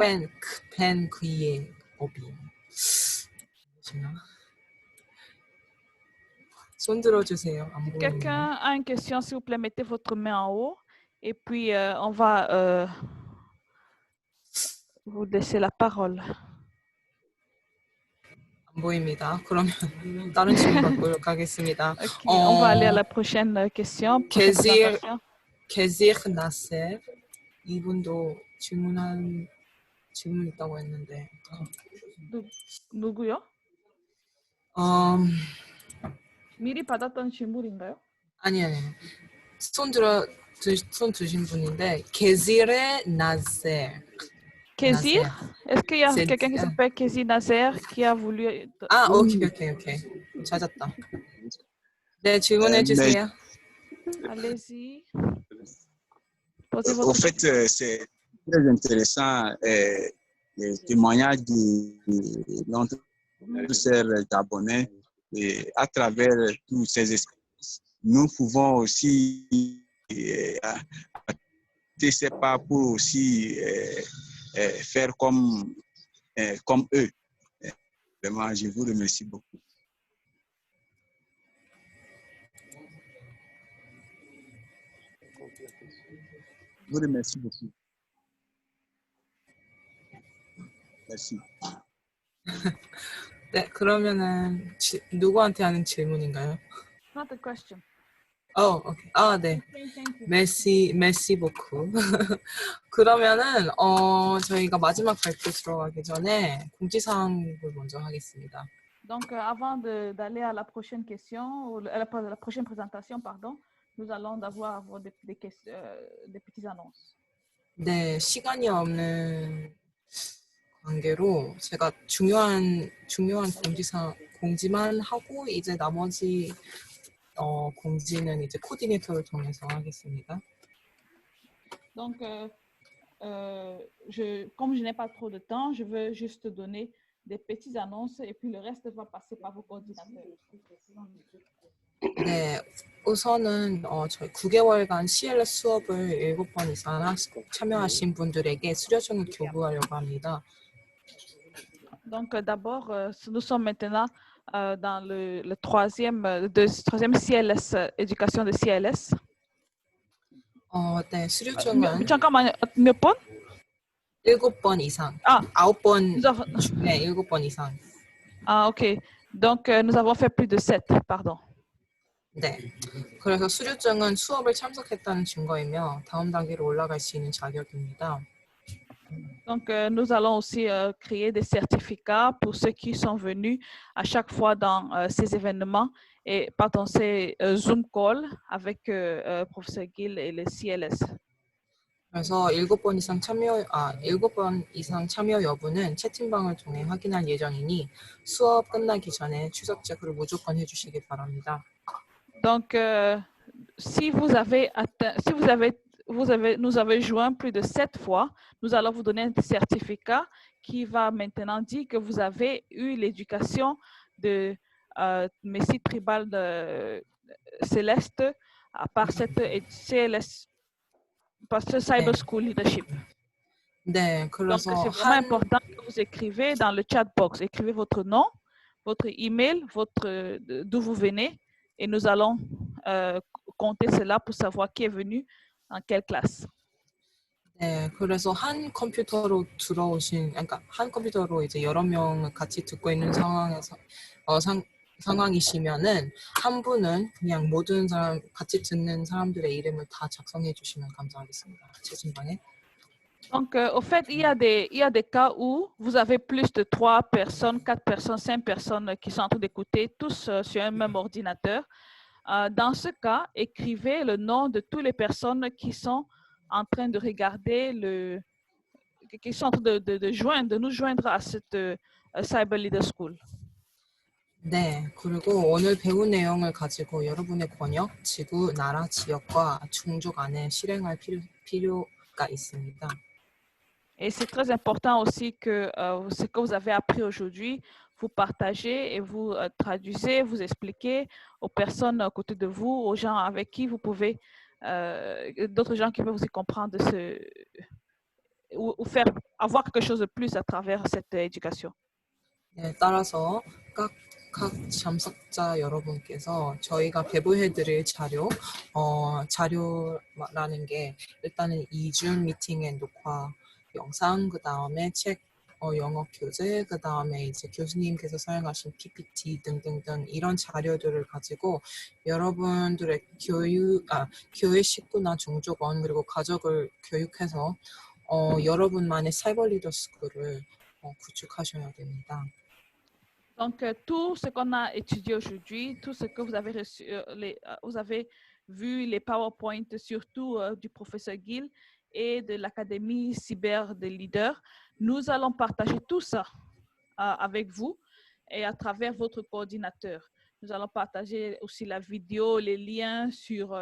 뺀 귀의 어빈 손 들어주세요. 안 보이네요. Quelqu'un a une question, s'il vous plaît, mettez votre main en haut et puis on va vous laisser la parole. 안 보입니다. 그러면 다른 질문 받도록 하겠습니다. Okay, on va aller à la prochaine question. 게지르 나셀 이분도 질문 있다고 했는데. 누구요? 미리 받았던 질문인가요? 아니요. 손 드신 분인데 게지르 나셀. Kézir? Est-ce qu'il y a quelqu'un qui s'appelle Kézir Nazer qui a voulu... 오케이. 찾았다. 네, 질문해 주세요. Allez-y. Au fait, c'est très intéressant le témoignage de notre sœur gabonais et à travers tous ces expériences, nous pouvons aussi ces pas pour aussi faire comme eux. Vraiment, je vous remercie beaucoup. Je vous remercie beaucoup. Merci. 네, 그러면은 누구한테 하는 질문인가요? Not a question. 오케이. 네. 메시 보쿠. 그러면은 저희가 마지막 발표 들어가기 전에 공지사항을 먼저 하겠습니다. Donc, avant d'aller à la prochaine question, ou à la prochaine présentation, pardon, nous allons avoir des petites annonces. 네, 시간이 없는 관계로 제가 중요한 공지만 하고 이제 나머지 공지는 이제 코디네이터를 통해서 하겠습니다. Donc, comme je n'ai pas trop de temps, je veux juste donner des petites annonces et puis le reste va passer par vos coordinateurs. 네, 우선은 저희 9개월간 CLS 수업을 7번 이상 참여하신 분들에게 수료증을 교부하려고 합니다. Donc, d'abord, nous sommes maintenant dans le troisième CLS, éducation de CLS. 네, 수료증은 잠깐만요. 몇 번? 7번 이상. 9번 중에 7번 이상. OK. Donc, nous avons fait plus de 7, pardon. 네. 그래서 수료증은 수업을 참석했다는 증거이며 다음 단계로 올라갈 수 있는 자격입니다. Donc, nous allons aussi créer des certificats pour ceux qui sont venus à chaque fois dans ces événements et pardon, ces Zoom calls avec professeur Gill et le CLS. 그래서 7번 이상 참여 여부는 채팅방을 통해 확인할 예정이니 수업 끝나기 전에 추석 체크를 무조건 해주시기 바랍니다. Donc, si vous avez atteint, si nous avez joint plus de 7 fois, nous allons vous donner un certificat qui va maintenant dire que vous avez eu l'éducation de Messie Tribal de Céleste par cette CLS, par ce Cyber School Leadership. 네, Donc, 그래서 c'est vraiment important que vous écrivez dans le chat box. Écrivez votre nom, votre email, d'où vous venez, et nous allons compter cela pour savoir qui est venu dans quelle classe. 네, 그래서 한 컴퓨터로 그러니까 한 컴퓨터로 이제 여러 명 같이 듣고 있는 상황에서 상황이시면은 한 분은 그냥 모든 사람 같이 듣는 사람들의 이름을 다 작성해 주시면 감사하겠습니다. 채팅방에. Donc, au fait, il y a des cas où vous avez plus de 3 personnes, 4 personnes, 5 personnes qui sont en train d'écouter, tous sur un même ordinateur. Dans ce cas, écrivez le nom de toutes les personnes qui sont en train de regarder, qui sont en train de nous joindre à cette Cyber Leader School. 네, 그리고 오늘 배운 내용을 가지고 여러분의 권역, 지구, 나라, 지역과 종족 안에 실행할 필요가 있습니다. Et c'est très important aussi que ce que vous avez appris aujourd'hui, vous partagez et vous traduisez, vous expliquez aux personnes à côté de vous, aux gens avec qui vous pouvez, d'autres gens qui peuvent aussi comprendre ou faire avoir quelque chose de plus à travers cette éducation. 네, 따라서 각 참석자 여러분께서 저희가 배부해드릴 자료라는 게 일단은 이중 미팅의 녹화 영상, 그 다음에 책, 영어 교재, 그 다음에 이제 교수님께서 사용하신 PPT 등등등 이런 자료들을 가지고 여러분들의 교회 식구나 종족원 그리고 가족을 교육해서 여러분만의 사이버 리더 스쿨을 구축하셔야 됩니다. Donc, tout ce qu'on a étudié aujourd'hui, tout ce que vous avez reçu, vous avez vu les PowerPoint, surtout du professeur Gill et de l'Académie Cyber des Leaders, nous allons partager tout ça avec vous et à travers votre coordinateur. Nous allons partager aussi la vidéo, les liens sur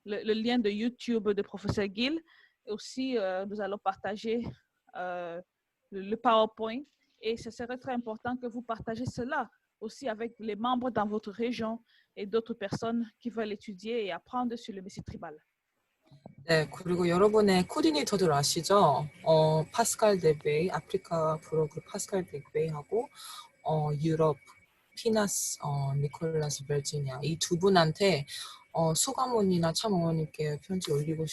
le lien de YouTube de professeur Gill. Et aussi, nous allons partager le PowerPoint. Et ce serait très important que vous partagez cela aussi avec les membres dans votre région et d'autres personnes qui veulent étudier et apprendre sur le Messie Tribal. 네, 그리고 여러분의 코디네이터들 아시죠? 파스칼 데베이, 아프리카 브로그 파스칼 데베이하고 유럽 피나스 니콜라스 베르지니아 이 두 분한테 소감문이나 참어머님께 편지 올리고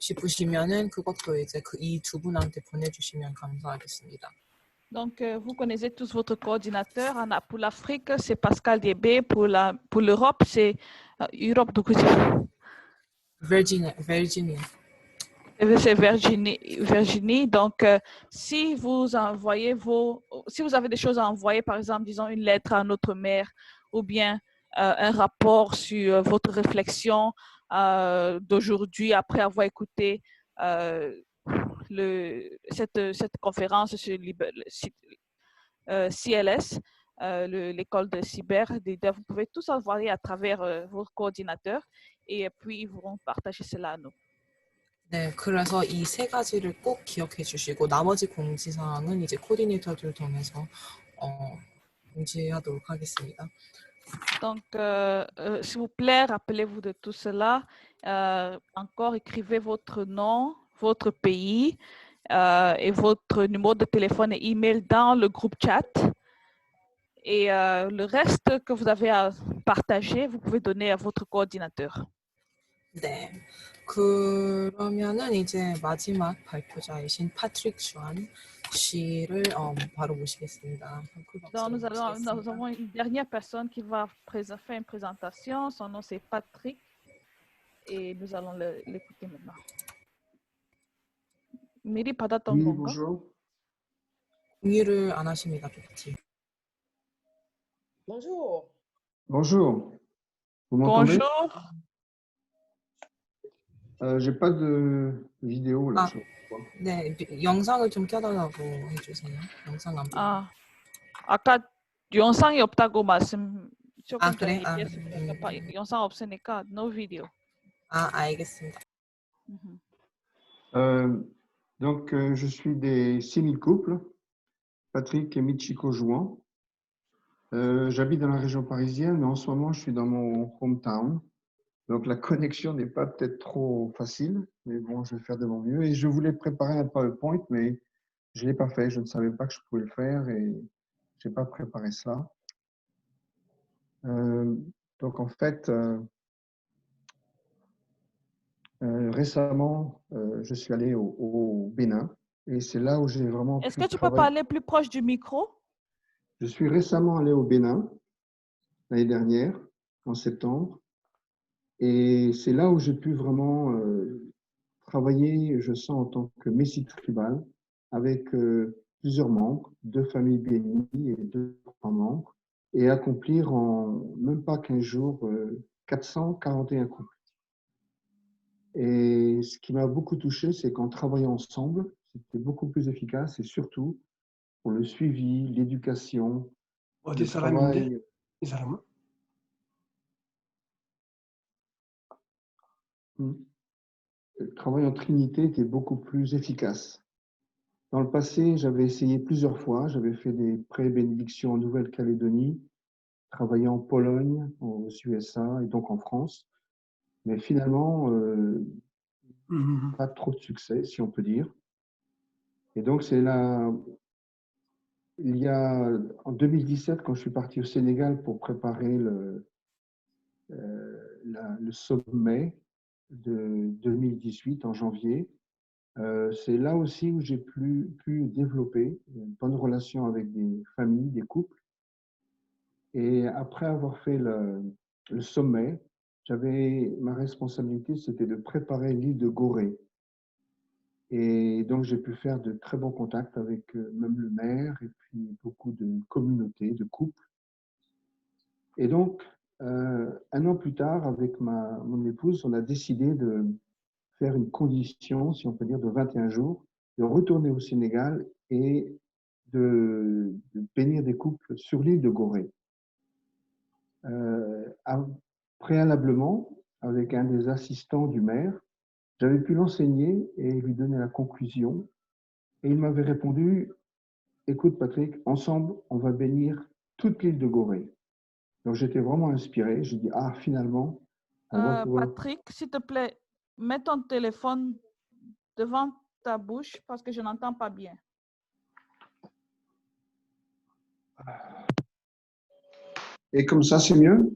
싶으시면은 그것도 이제 이 두 분한테 보내주시면 감사하겠습니다. Donc, vous connaissez tous votre coordinateur. Pour l'Afrique, c'est Pascal Diébé. Pour l'Europe, c'est Europe. Virginia. C'est Virginie. Donc, si vous avez des choses à envoyer, par exemple, disons une lettre à notre mère ou bien un rapport sur votre réflexion d'aujourd'hui après avoir écouté cette conférence sur CLS, l'école de cyber, vous pouvez tous envoyer à travers vos coordinateurs et puis ils vont partager cela à nous. 네, 그래서 이 세 가지를 꼭 기억해 주시고 나머지 공지사항은 이제 코디네이터들 통해서 공지하도록 하겠습니다. Donc, s'il vous plaît, rappelez-vous de tout cela. Encore, écrivez votre nom, votre pays et votre numéro de téléphone et email dans le groupe chat. Et le reste que vous avez à partager, vous pouvez donner à votre coordinateur. 네, 그러면은 이제 마지막 발표자이신 파트릭 슈안 씨를 바로 모시겠습니다. Donc, nous avons une dernière personne qui va faire une présentation. Son nom c'est Patrick et nous allons l'écouter maintenant. 미리 받았던 Oui, 건가? bonjour. 공유를 안 하십니다, PPT. Bonjour. Bonjour. Vous m'entendez? Bonjour. J'ai pas de vidéo là. 아, je crois. 네, 영상을 좀 켜달라고 해주세요. 영상 안 보여. 아, 아까 영상이 없다고 말씀 조금 아, 전에 그래? 아, 얘기했으니까 영상 없으니까 no video. 아, 알겠습니다. Donc, je suis des 6000 couples, Patrick et Michiko Jouan. J'habite dans la région parisienne, mais en ce moment, je suis dans mon hometown. Donc, la connexion n'est pas peut-être trop facile, mais bon, je vais faire de mon mieux. Et je voulais préparer un PowerPoint, mais je ne l'ai pas fait. Je ne savais pas que je pouvais le faire et je n'ai pas préparé cela. Donc, en fait, récemment, je suis allé au Bénin et c'est là où j'ai vraiment Est-ce pu que tu peux travailler. parler plus proche du micro? Je suis récemment allé au Bénin l'année dernière, en septembre, et c'est là où j'ai pu vraiment travailler, je sens, en tant que messie tribal, avec plusieurs membres, 2 familles bénies et 2 membres, et accomplir en même pas 15 jours 441 couples. Et ce qui m'a beaucoup touché, c'est qu'en travaillant ensemble, c'était beaucoup plus efficace et surtout pour le suivi, l'éducation, le travail. Le travail en trinité était beaucoup plus efficace. Dans le passé, j'avais essayé plusieurs fois. J'avais fait des pré-bénédictions en Nouvelle-Calédonie, travaillé en Pologne, aux USA et donc en France. Mais finalement, pas trop de succès, si on peut dire. Et donc, c'est là, il y a, en 2017, quand je suis parti au Sénégal pour préparer le sommet de 2018 en janvier, c'est là aussi où j'ai pu développer une bonne relation avec des familles, des couples. Et après avoir fait le sommet, ma responsabilité, c'était de préparer l'île de Gorée. Et donc, j'ai pu faire de très bons contacts avec même le maire et puis beaucoup de communautés, de couples. Et donc, 1 an plus tard, avec mon épouse, on a décidé de faire une condition, si on peut dire, de 21 jours, de retourner au Sénégal et de bénir des couples sur l'île de Gorée. Préalablement, avec un des assistants du maire, j'avais pu l'enseigner et lui donner la conclusion. Et il m'avait répondu, écoute Patrick, ensemble, on va bénir toute l'île de Gorée. Donc j'étais vraiment inspiré. J'ai dit, ah, finalement, on va pouvoir... Patrick, s'il te plaît, mets ton téléphone devant ta bouche parce que je n'entends pas bien. Et comme ça, c'est mieux?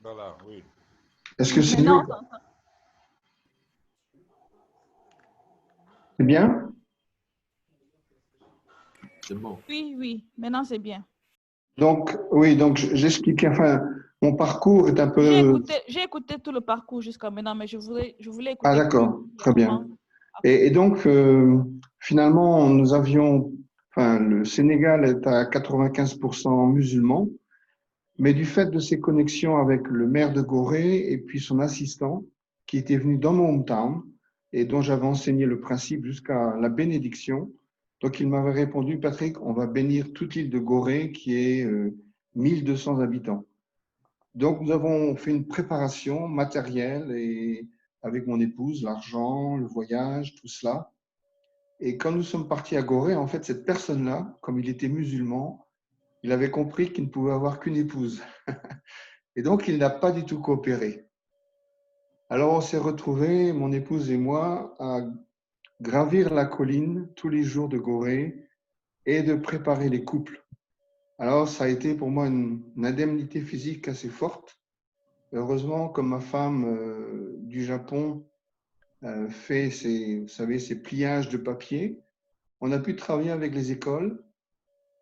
Voilà, oui. Est-ce que c'est mieux? C'est bien? C'est bon. Oui, oui, maintenant c'est bien. Donc, oui, donc j'expliquais, enfin, mon parcours est un peu... J'ai écouté tout le parcours jusqu'à maintenant, mais je voulais écouter. Ah, d'accord, très bien. Et donc, finalement, nous avions, enfin, le Sénégal est à 95% musulman, mais du fait de ses connexions avec le maire de Gorée et puis son assistant, qui était venu dans mon hometown et dont j'avais enseigné le principe jusqu'à la bénédiction. Donc, il m'avait répondu, Patrick, on va bénir toute l'île de Gorée qui est 1200 habitants. Donc, nous avons fait une préparation matérielle et avec mon épouse, l'argent, le voyage, tout cela. Et quand nous sommes partis à Gorée, en fait, cette personne-là, comme il était musulman, il avait compris qu'il ne pouvait avoir qu'une épouse. Et donc, il n'a pas du tout coopéré. Alors, on s'est retrouvés, mon épouse et moi, à gravir la colline tous les jours de Gorée et de préparer les couples. Alors, ça a été pour moi une indemnité physique assez forte. Heureusement, comme ma femme du Japon fait vous savez, ces pliages de papier, on a pu travailler avec les écoles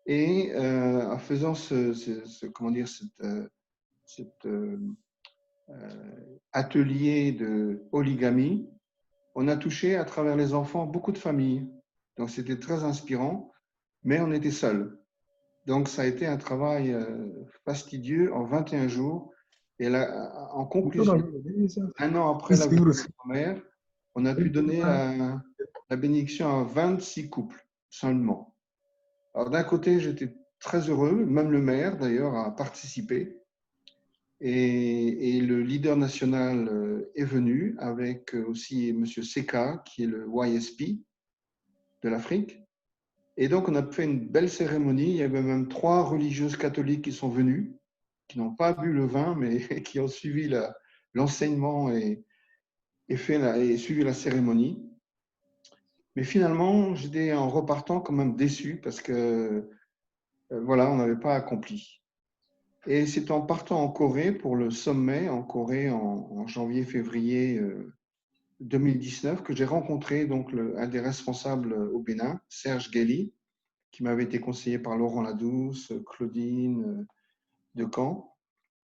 et en faisant comment dire, cet atelier de origami, on a touché à travers les enfants beaucoup de familles. Donc c'était très inspirant, mais on était seuls. Donc ça a été un travail fastidieux en 21 jours. Et là, en conclusion, un an après la venue de notre mère, on a pu donner la bénédiction à 26 couples seulement. Alors d'un côté, j'étais très heureux, même le maire d'ailleurs a participé. Et le leader national est venu avec aussi M. Seka, qui est le YSP de l'Afrique. Et donc, on a fait une belle cérémonie. Il y avait même 3 religieuses catholiques qui sont venues, qui n'ont pas bu le vin, mais qui ont suivi l'enseignement et suivi la cérémonie. Mais finalement, j'étais en repartant quand même déçu parce que, voilà, on n'avait pas accompli. Et c'est en partant en Corée pour le sommet en Corée en janvier-février 2019 que j'ai rencontré donc un des responsables au Bénin, Serge Guély, qui m'avait été conseillé par Laurent Ladouce, Claudine de Caen.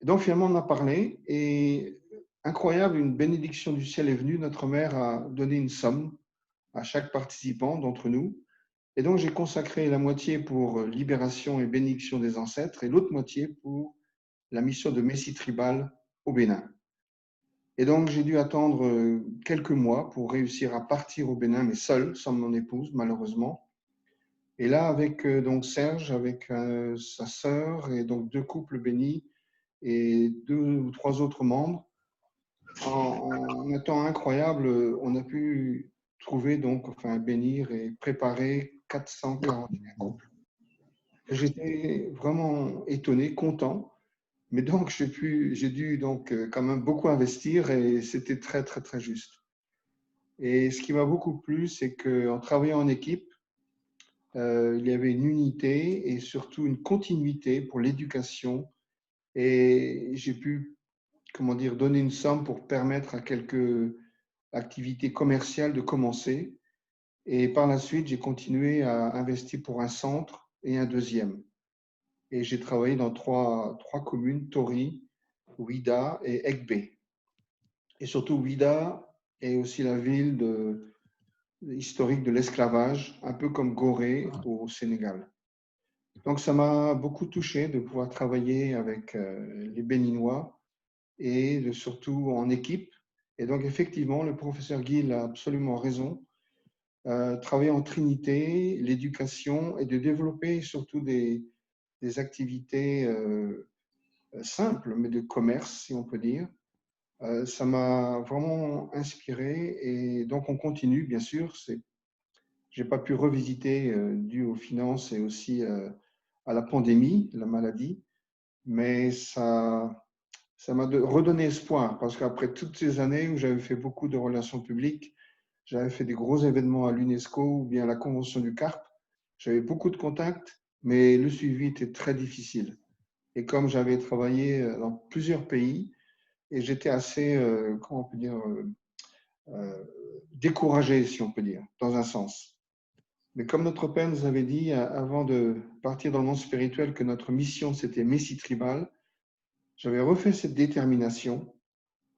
Et donc finalement on a parlé et incroyable, une bénédiction du ciel est venue. Notre mère a donné une somme à chaque participant d'entre nous. Et donc, j'ai consacré la moitié pour libération et bénédiction des ancêtres et l'autre moitié pour la mission de Messie tribal au Bénin. Et donc, j'ai dû attendre quelques mois pour réussir à partir au Bénin, mais seul, sans mon épouse, malheureusement. Et là, avec donc Serge, avec sa sœur et donc 2 couples bénis et 2 ou 3 autres membres, en un temps incroyable, on a pu trouver donc, enfin, bénir et préparer 441 couples. J'étais vraiment étonné, content, mais donc j'ai dû donc quand même beaucoup investir et c'était très, très, très juste. Et ce qui m'a beaucoup plu, c'est qu'en travaillant en équipe, il y avait une unité et surtout une continuité pour l'éducation. Et j'ai pu, comment dire, donner une somme pour permettre à quelques activités commerciales de commencer. Et par la suite, j'ai continué à investir pour un centre et un deuxième. Et j'ai travaillé dans trois communes, Tori, Ouida et Egbe. Et surtout, Ouida est aussi la ville historique de l'esclavage, un peu comme Gorée au Sénégal. Donc, ça m'a beaucoup touché de pouvoir travailler avec les Béninois et surtout en équipe. Et donc, effectivement, le professeur Guil a absolument raison. Travailler en trinité, l'éducation et de développer surtout des activités simples, mais de commerce, si on peut dire. Ça m'a vraiment inspiré et donc on continue, bien sûr. Je n'ai pas pu revisiter dû aux finances et aussi à la pandémie, la maladie, mais ça m'a redonné espoir parce qu'après toutes ces années où j'avais fait beaucoup de relations publiques, j'avais fait des gros événements à l'UNESCO ou bien à la Convention du CARP, j'avais beaucoup de contacts, mais le suivi était très difficile. Et comme j'avais travaillé dans plusieurs pays, et j'étais assez, comment on peut dire, découragé, si on peut dire, dans un sens. Mais comme notre père nous avait dit, avant de partir dans le monde spirituel, que notre mission, c'était Messie tribal, j'avais refait cette détermination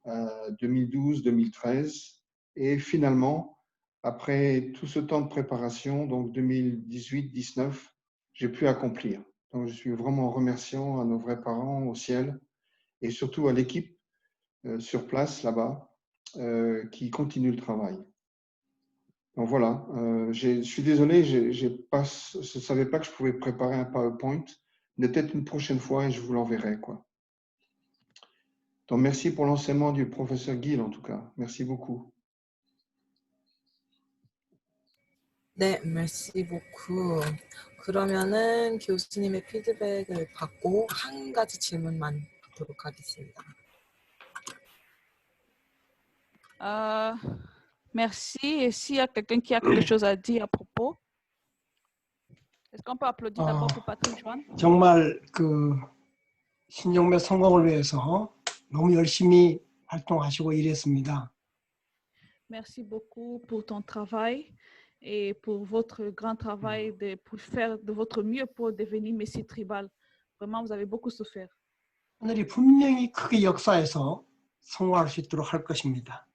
2012-2013. Et finalement, après tout ce temps de préparation, donc 2018-19, j'ai pu accomplir. Donc, je suis vraiment remerciant à nos vrais parents au ciel et surtout à l'équipe sur place là-bas qui continue le travail. Donc voilà, je suis désolé, je ne savais pas que je pouvais préparer un PowerPoint, mais peut-être une prochaine fois et je vous l'enverrai, quoi. Donc merci pour l'enseignement du professeur Guil en tout cas. Merci beaucoup. 네, merci beaucoup. 그러면은 교수님의 피드백을 받고 한 가지 질문만 받도록 하겠습니다. Merci. Et s'il y a quelqu'un qui a quelque chose à dire à propos, est-ce qu'on peut applaudir d'abord pour Patrick Joanne? 정말 신영매 성공을 위해서 너무 열심히 활동하시고 일했습니다. Merci beaucoup pour ton travail et pour votre grand travail pour faire de votre mieux pour devenir Messie tribal. Vraiment, vous avez beaucoup souffert. 하늘이 분명히 크게 역사해서 성공할 수 있도록 할 것입니다.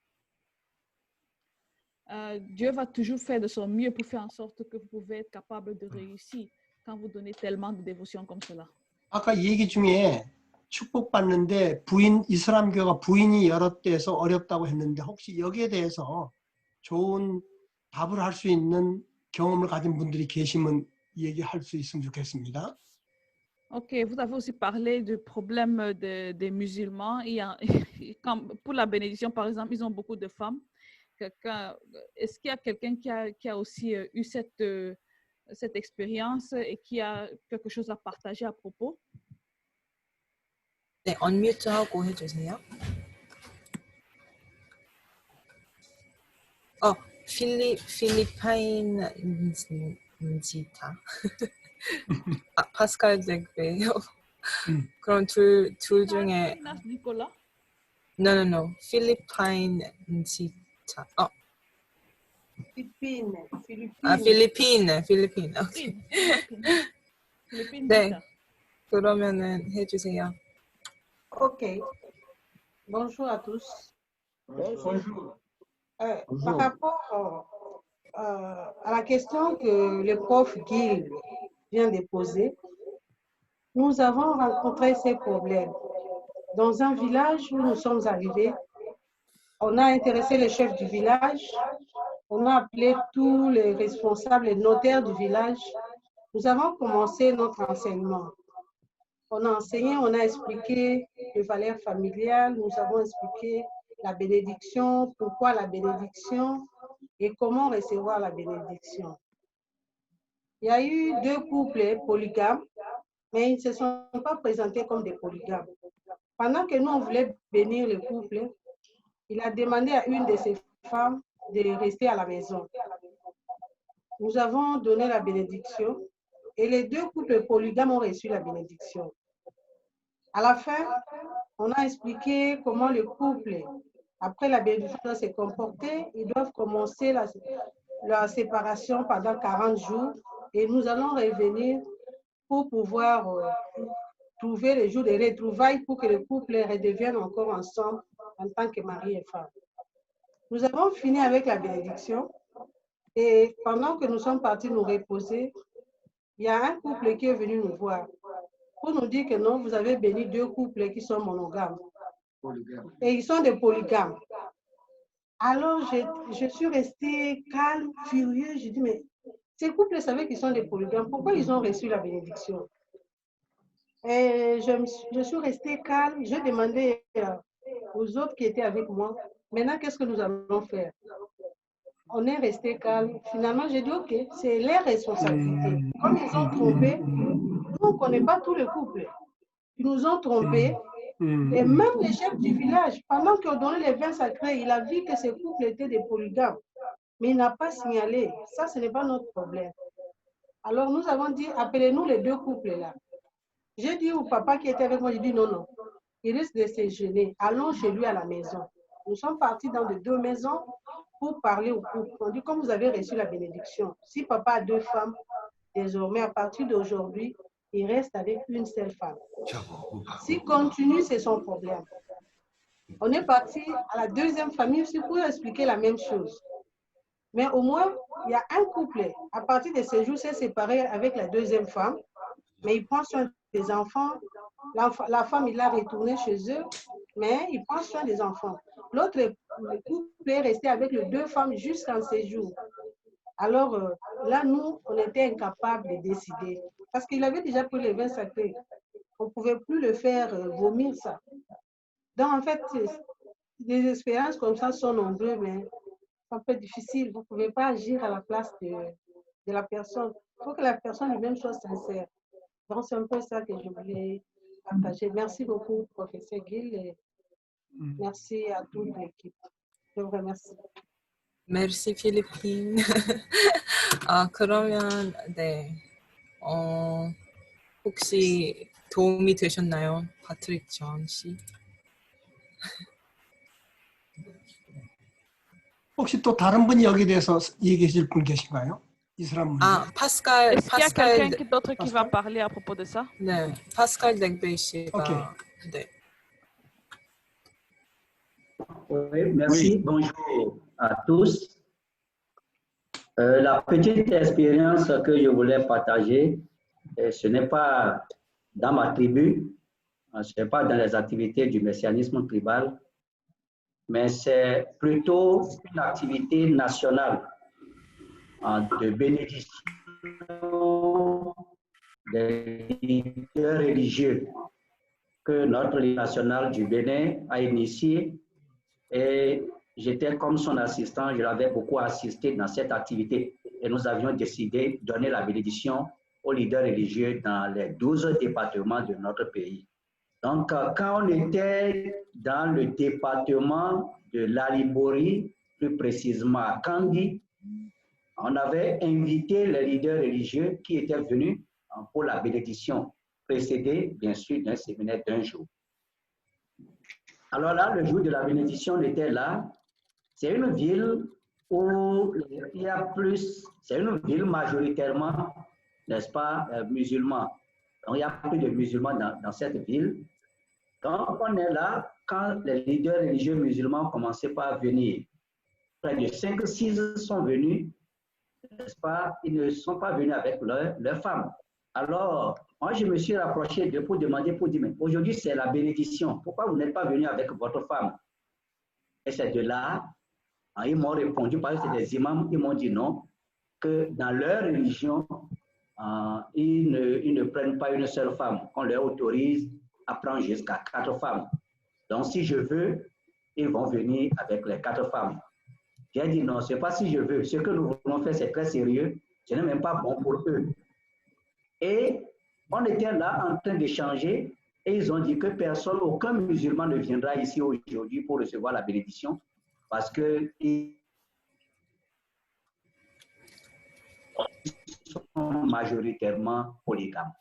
Dieu va toujours faire de son mieux pour faire en sorte que vous pouvez être capable de réussir quand vous donnez tellement de dévotion comme cela. 아까 얘기 중에 축복받는데 이슬람교가 부인이 여러 때에서 어렵다고 했는데 혹시 여기에 대해서 좋은 답을 할 수 있는 경험을 가진 분들이 계시면 얘기할 수 있으면 좋겠습니다. Ok, vous avez aussi parlé du problème des musulmans. Pour la bénédiction, par exemple, ils ont beaucoup de femmes. Est-ce qu'il y a quelqu'un qui a aussi eu cette expérience et qui a quelque chose à partager à propos? 네, 언뮤트하고 해주세요. 필리파인지타. 파스칼 덱베요. 그럼 둘 중에 니콜라? No. 필리파인지타. 필리핀. 오케이. 네. 그러면은 해주세요. Ok. Bonjour à tous. Bonjour. Par rapport à la question que le prof Gil vient de poser, nous avons rencontré ces problèmes. Dans un village où nous sommes arrivés, on a intéressé le chef du village, on a appelé tous les responsables et notaires du village. Nous avons commencé notre enseignement. On a enseigné, on a expliqué les valeurs familiales, nous avons expliqué la bénédiction, pourquoi la bénédiction et comment recevoir la bénédiction. Il y a eu 2 couples polygames, mais ils ne se sont pas présentés comme des polygames. Pendant que nous, on voulait bénir le couple, il a demandé à une de ses femmes de rester à la maison. Nous avons donné la bénédiction et les 2 couples polygames ont reçu la bénédiction. À la fin, on a expliqué comment le couple, après la bénédiction, doit se comporter. Ils doivent commencer la séparation pendant 40 jours et nous allons revenir pour pouvoir trouver les jours de retrouvailles pour que le couple redevienne encore ensemble en tant que mari et femme. Nous avons fini avec la bénédiction et pendant que nous sommes partis nous reposer, il y a un couple qui est venu nous voir pour nous dire que non, vous avez béni 2 couples qui sont monogames. Et ils sont des polygames. Alors, je suis restée calme, furieuse. Je dis, mais ces couples savaient qu'ils sont des polygames. Pourquoi ils ont reçu la bénédiction? Et je suis restée calme. J'ai demandé aux autres qui étaient avec moi, maintenant, qu'est-ce que nous allons faire? On est resté calme. Finalement, j'ai dit, OK, c'est leur responsabilité. Comme ils ont trompé, nous, on ne connaît pas tous les couples. Ils nous ont trompés. Et même le chef du village, pendant qu'on donnait les vins sacrés, il a vu que ces couples étaient des polygames. Mais il n'a pas signalé. Ça, ce n'est pas notre problème. Alors, nous avons dit, appelez-nous les 2 couples là. J'ai dit au papa qui était avec moi, j'ai dit non. Il risque de se gêner. Allons chez lui à la maison. Nous sommes partis dans les 2 maisons pour parler au couple. On dit, comme vous avez reçu la bénédiction, si papa a 2 femmes, désormais, à partir d'aujourd'hui, il reste avec une seule femme. S'il continue, c'est son problème. On est parti à la 2e famille aussi pour expliquer la même chose. Mais au moins, il y a un couple, à partir de ce jour, s'est séparé avec la 2e femme, mais il prend soin des enfants. La femme, il l'a retourné chez eux, mais il prend soin des enfants. L'autre couple est resté avec les 2 femmes jusqu'en séjour. Alors là, nous, on était incapables de décider. Parce qu'il avait déjà pris les vins sacrés. On ne pouvait plus le faire vomir ça. Donc, en fait, des expériences comme ça sont nombreuses, mais c'est un peu difficile. Vous ne pouvez pas agir à la place de la personne. Il faut que la personne lui-même soit sincère. Donc, c'est un peu ça que je voulais partager. Merci beaucoup, professeur Gil, et merci à toute l'équipe. Je vous remercie. Merci, 필리핀. 그러면 네. 혹시 도움이 되셨나요? 파트릭 존 씨. 혹시 또 다른 분이 여기에 대해서 얘기해 줄 분 계신가요? 이슬람 문제. 파스칼. Est-ce qu'il y a quelqu'un d'autre qui va parler à propos de ça? 네, 파스칼 덱베이 씨가. Okay. 네. Oui, merci. Oui. Bonjour à tous. La petite expérience que je voulais partager, ce n'est pas dans ma tribu, ce n'est pas dans les activités du messianisme tribal, mais c'est plutôt une activité nationale de bénédiction des leaders religieux que notre Ligue nationale du Bénin a initié, et j'étais comme son assistant, je l'avais beaucoup assisté dans cette activité et nous avions décidé de donner la bénédiction aux leaders religieux dans les 12 départements de notre pays. Donc, quand on était dans le département de l'Alibori, plus précisément à Kandi, on avait invité les leaders religieux qui étaient venus pour la bénédiction, précédée bien sûr d'un séminaire d'1 jour. Alors là, le jour de la bénédiction, on était là. C'est une ville où il y a plus, c'est une ville majoritairement, n'est-ce pas, musulmans. Donc il y a plus de musulmans dans cette ville. Donc on est là quand les leaders religieux musulmans commençaient par venir. Près de 5-6 sont venus, n'est-ce pas, ils ne sont pas venus avec leurs femmes. Alors, moi, je me suis rapproché d'eux pour demander, pour dire, mais aujourd'hui, c'est la bénédiction. Pourquoi vous n'êtes pas venu avec votre femme? Et c'est de là, ils m'ont répondu, parce que c'est des imams, ils m'ont dit non, que dans leur religion, ils ne prennent pas une seule femme. On leur autorise à prendre jusqu'à 4 femmes. Donc, si je veux, ils vont venir avec les 4 femmes. J'ai dit non, ce n'est pas si je veux. Ce que nous voulons faire, c'est très sérieux. Ce n'est même pas bon pour eux. Et on était là en train d'échanger et ils ont dit que personne, aucun musulman ne viendra ici aujourd'hui pour recevoir la bénédiction parce qu'ils sont majoritairement polygames.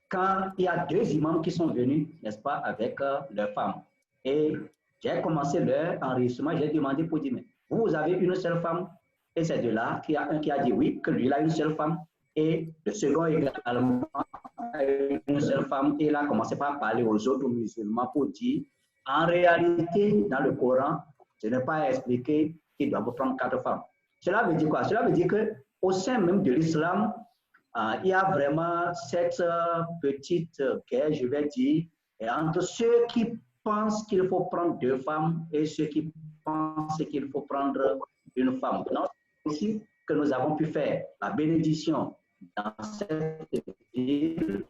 Quand il y a 2 imams qui sont venus, n'est-ce pas, avec leurs femmes. Et j'ai commencé leur enregistrement, j'ai demandé pour dire, mais vous avez une seule femme? Et c'est de là qu'il y a un qui a dit oui, que lui il a une seule femme. Et le second également a une seule femme. Et il a commencé par parler aux autres musulmans pour dire, en réalité, dans le Coran, ce n'est pas expliqué qu'il doit prendre 4 femmes. Cela veut dire quoi? Cela veut dire qu'au sein même de l'islam, il y a vraiment cette petite guerre, je vais dire, entre ceux qui pensent qu'il faut prendre 2 femmes et ceux qui pensent qu'il faut prendre une femme. Donc, c'est ici que nous avons pu faire la bénédiction dans cette ville.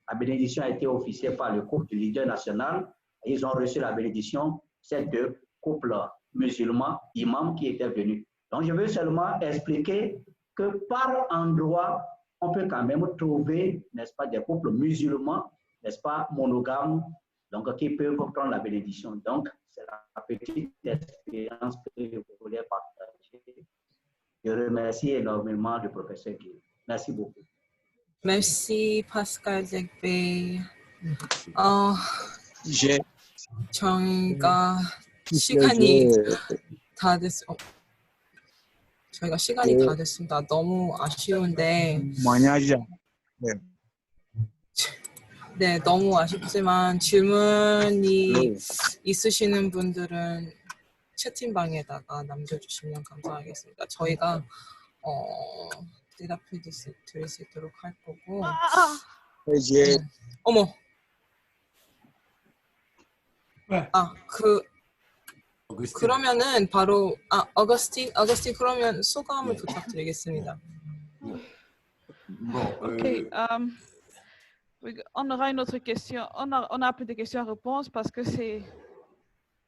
La bénédiction a été officiée par le couple du leader national. Ils ont reçu la bénédiction, ces 2 couples musulmans, imams qui étaient venus. Donc, je veux seulement expliquer que par endroit, on peut quand même trouver, n'est-ce pas, des couples musulmans, n'est-ce pas, monogames, donc qui peuvent prendre la bénédiction. Donc, c'est la petite expérience que je voulais partager. Je remercie énormément le professeur Guy. Merci beaucoup. Merci Pascal Zegbe. 저희가 시간이 다 됐습니다. 너무 아쉬운데. 네, 너무 아쉽지만 질문이 있으시는 분들은 채팅방에다가 남겨주시면 감사하겠습니다. 저희가 대답해 드릴 수 있도록 할 거고. 어머. 그러면은 바로 어거스틴 그러면 소감을 부탁드리겠습니다. Ok. On aura une autre question. On a un peu de questions-réponses parce que c'est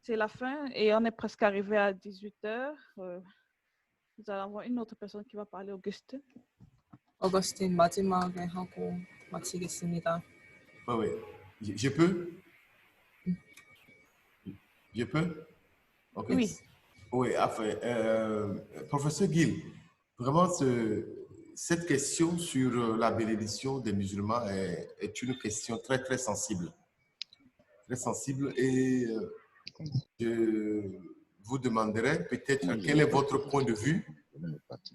la fin et on est presque arrivé à 18h. Nous allons avoir une autre personne qui va parler, Augustin. 어거스틴 마지막에 하고 마치겠습니다. Oui. Je peux? Je peux? Okay. Oui. Oui, enfin, professeur Gill, vraiment cette question sur la bénédiction des musulmans est une question très, très sensible. Très sensible et je vous demanderai peut-être quel est votre point de vue.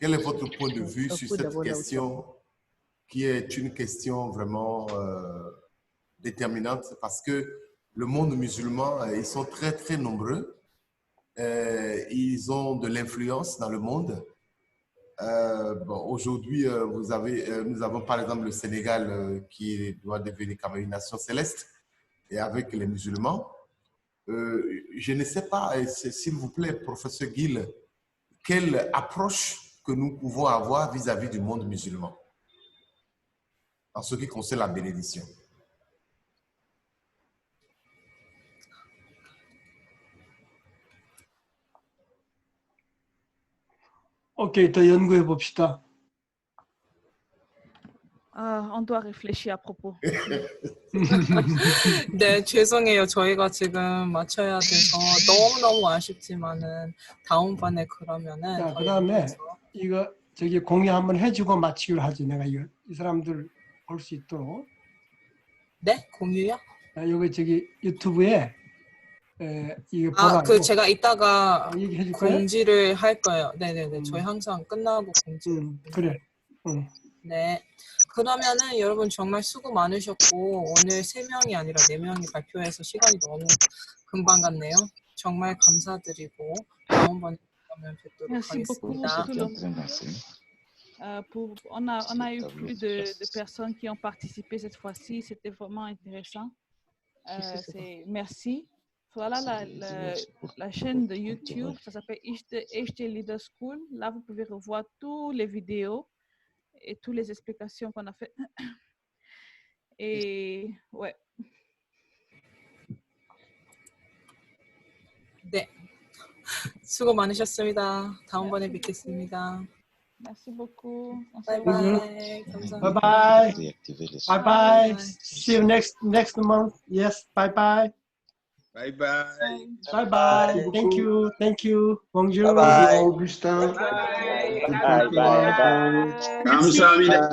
Quel est votre point de vue sur cette question qui est une question vraiment déterminante parce que le monde musulman, ils sont très, très nombreux. ils ont de l'influence dans le monde. Bon, aujourd'hui, nous avons par exemple le Sénégal qui doit devenir comme une nation céleste et avec les musulmans. Je ne sais pas, s'il vous plaît, professeur Gill, quelle approche que nous pouvons avoir vis-à-vis du monde musulman en ce qui concerne la bénédiction. 오케이, 더 연구해 봅시다. On doit réfléchir à propos. 네, 죄송해요. 저희가 지금 맞춰야 돼서 너무너무 아쉽지만은 다음번에 그러면은 자, 더 그다음에 연구해서. 이거 저기 공유 한번 해주고 마치기로 하지. 내가 이거 이 사람들 볼 수 있도록. 네? 공유요? 여기 저기 유튜브에 이거 보라고. 그 제가 이따가 얘기해 줄 거예요? 공지를 할 거예요. 네네네. 저희 항상 끝나고 공지. 그래. 네. 그러면은 여러분 정말 수고 많으셨고 오늘 3명이 아니라 4명이 발표해서 시간이 너무 금방 갔네요. 정말 감사드리고 다음번에 뵙도록 Merci beaucoup 하겠습니다. tout le monde. On a eu plus de personnes qui ont participé cette fois-ci. C'était vraiment intéressant. Merci. Voilà la chaîne de YouTube. Ça s'appelle HD Leader School. Là, vous pouvez revoir toutes les vidéos et toutes les explications qu'on a fait. Et ouais. 네. 수고 많으셨습니다. 다음번에 뵙겠습니다. Merci beaucoup. 바이바이. 감사합니다. Bye bye. Bye bye. See you next month. Yes. Bye bye. Bye bye. Bye bye. Thank you. Thank you. Bonjour. Bye bye, Augustin. Bye bye. Merci. 감사합니다.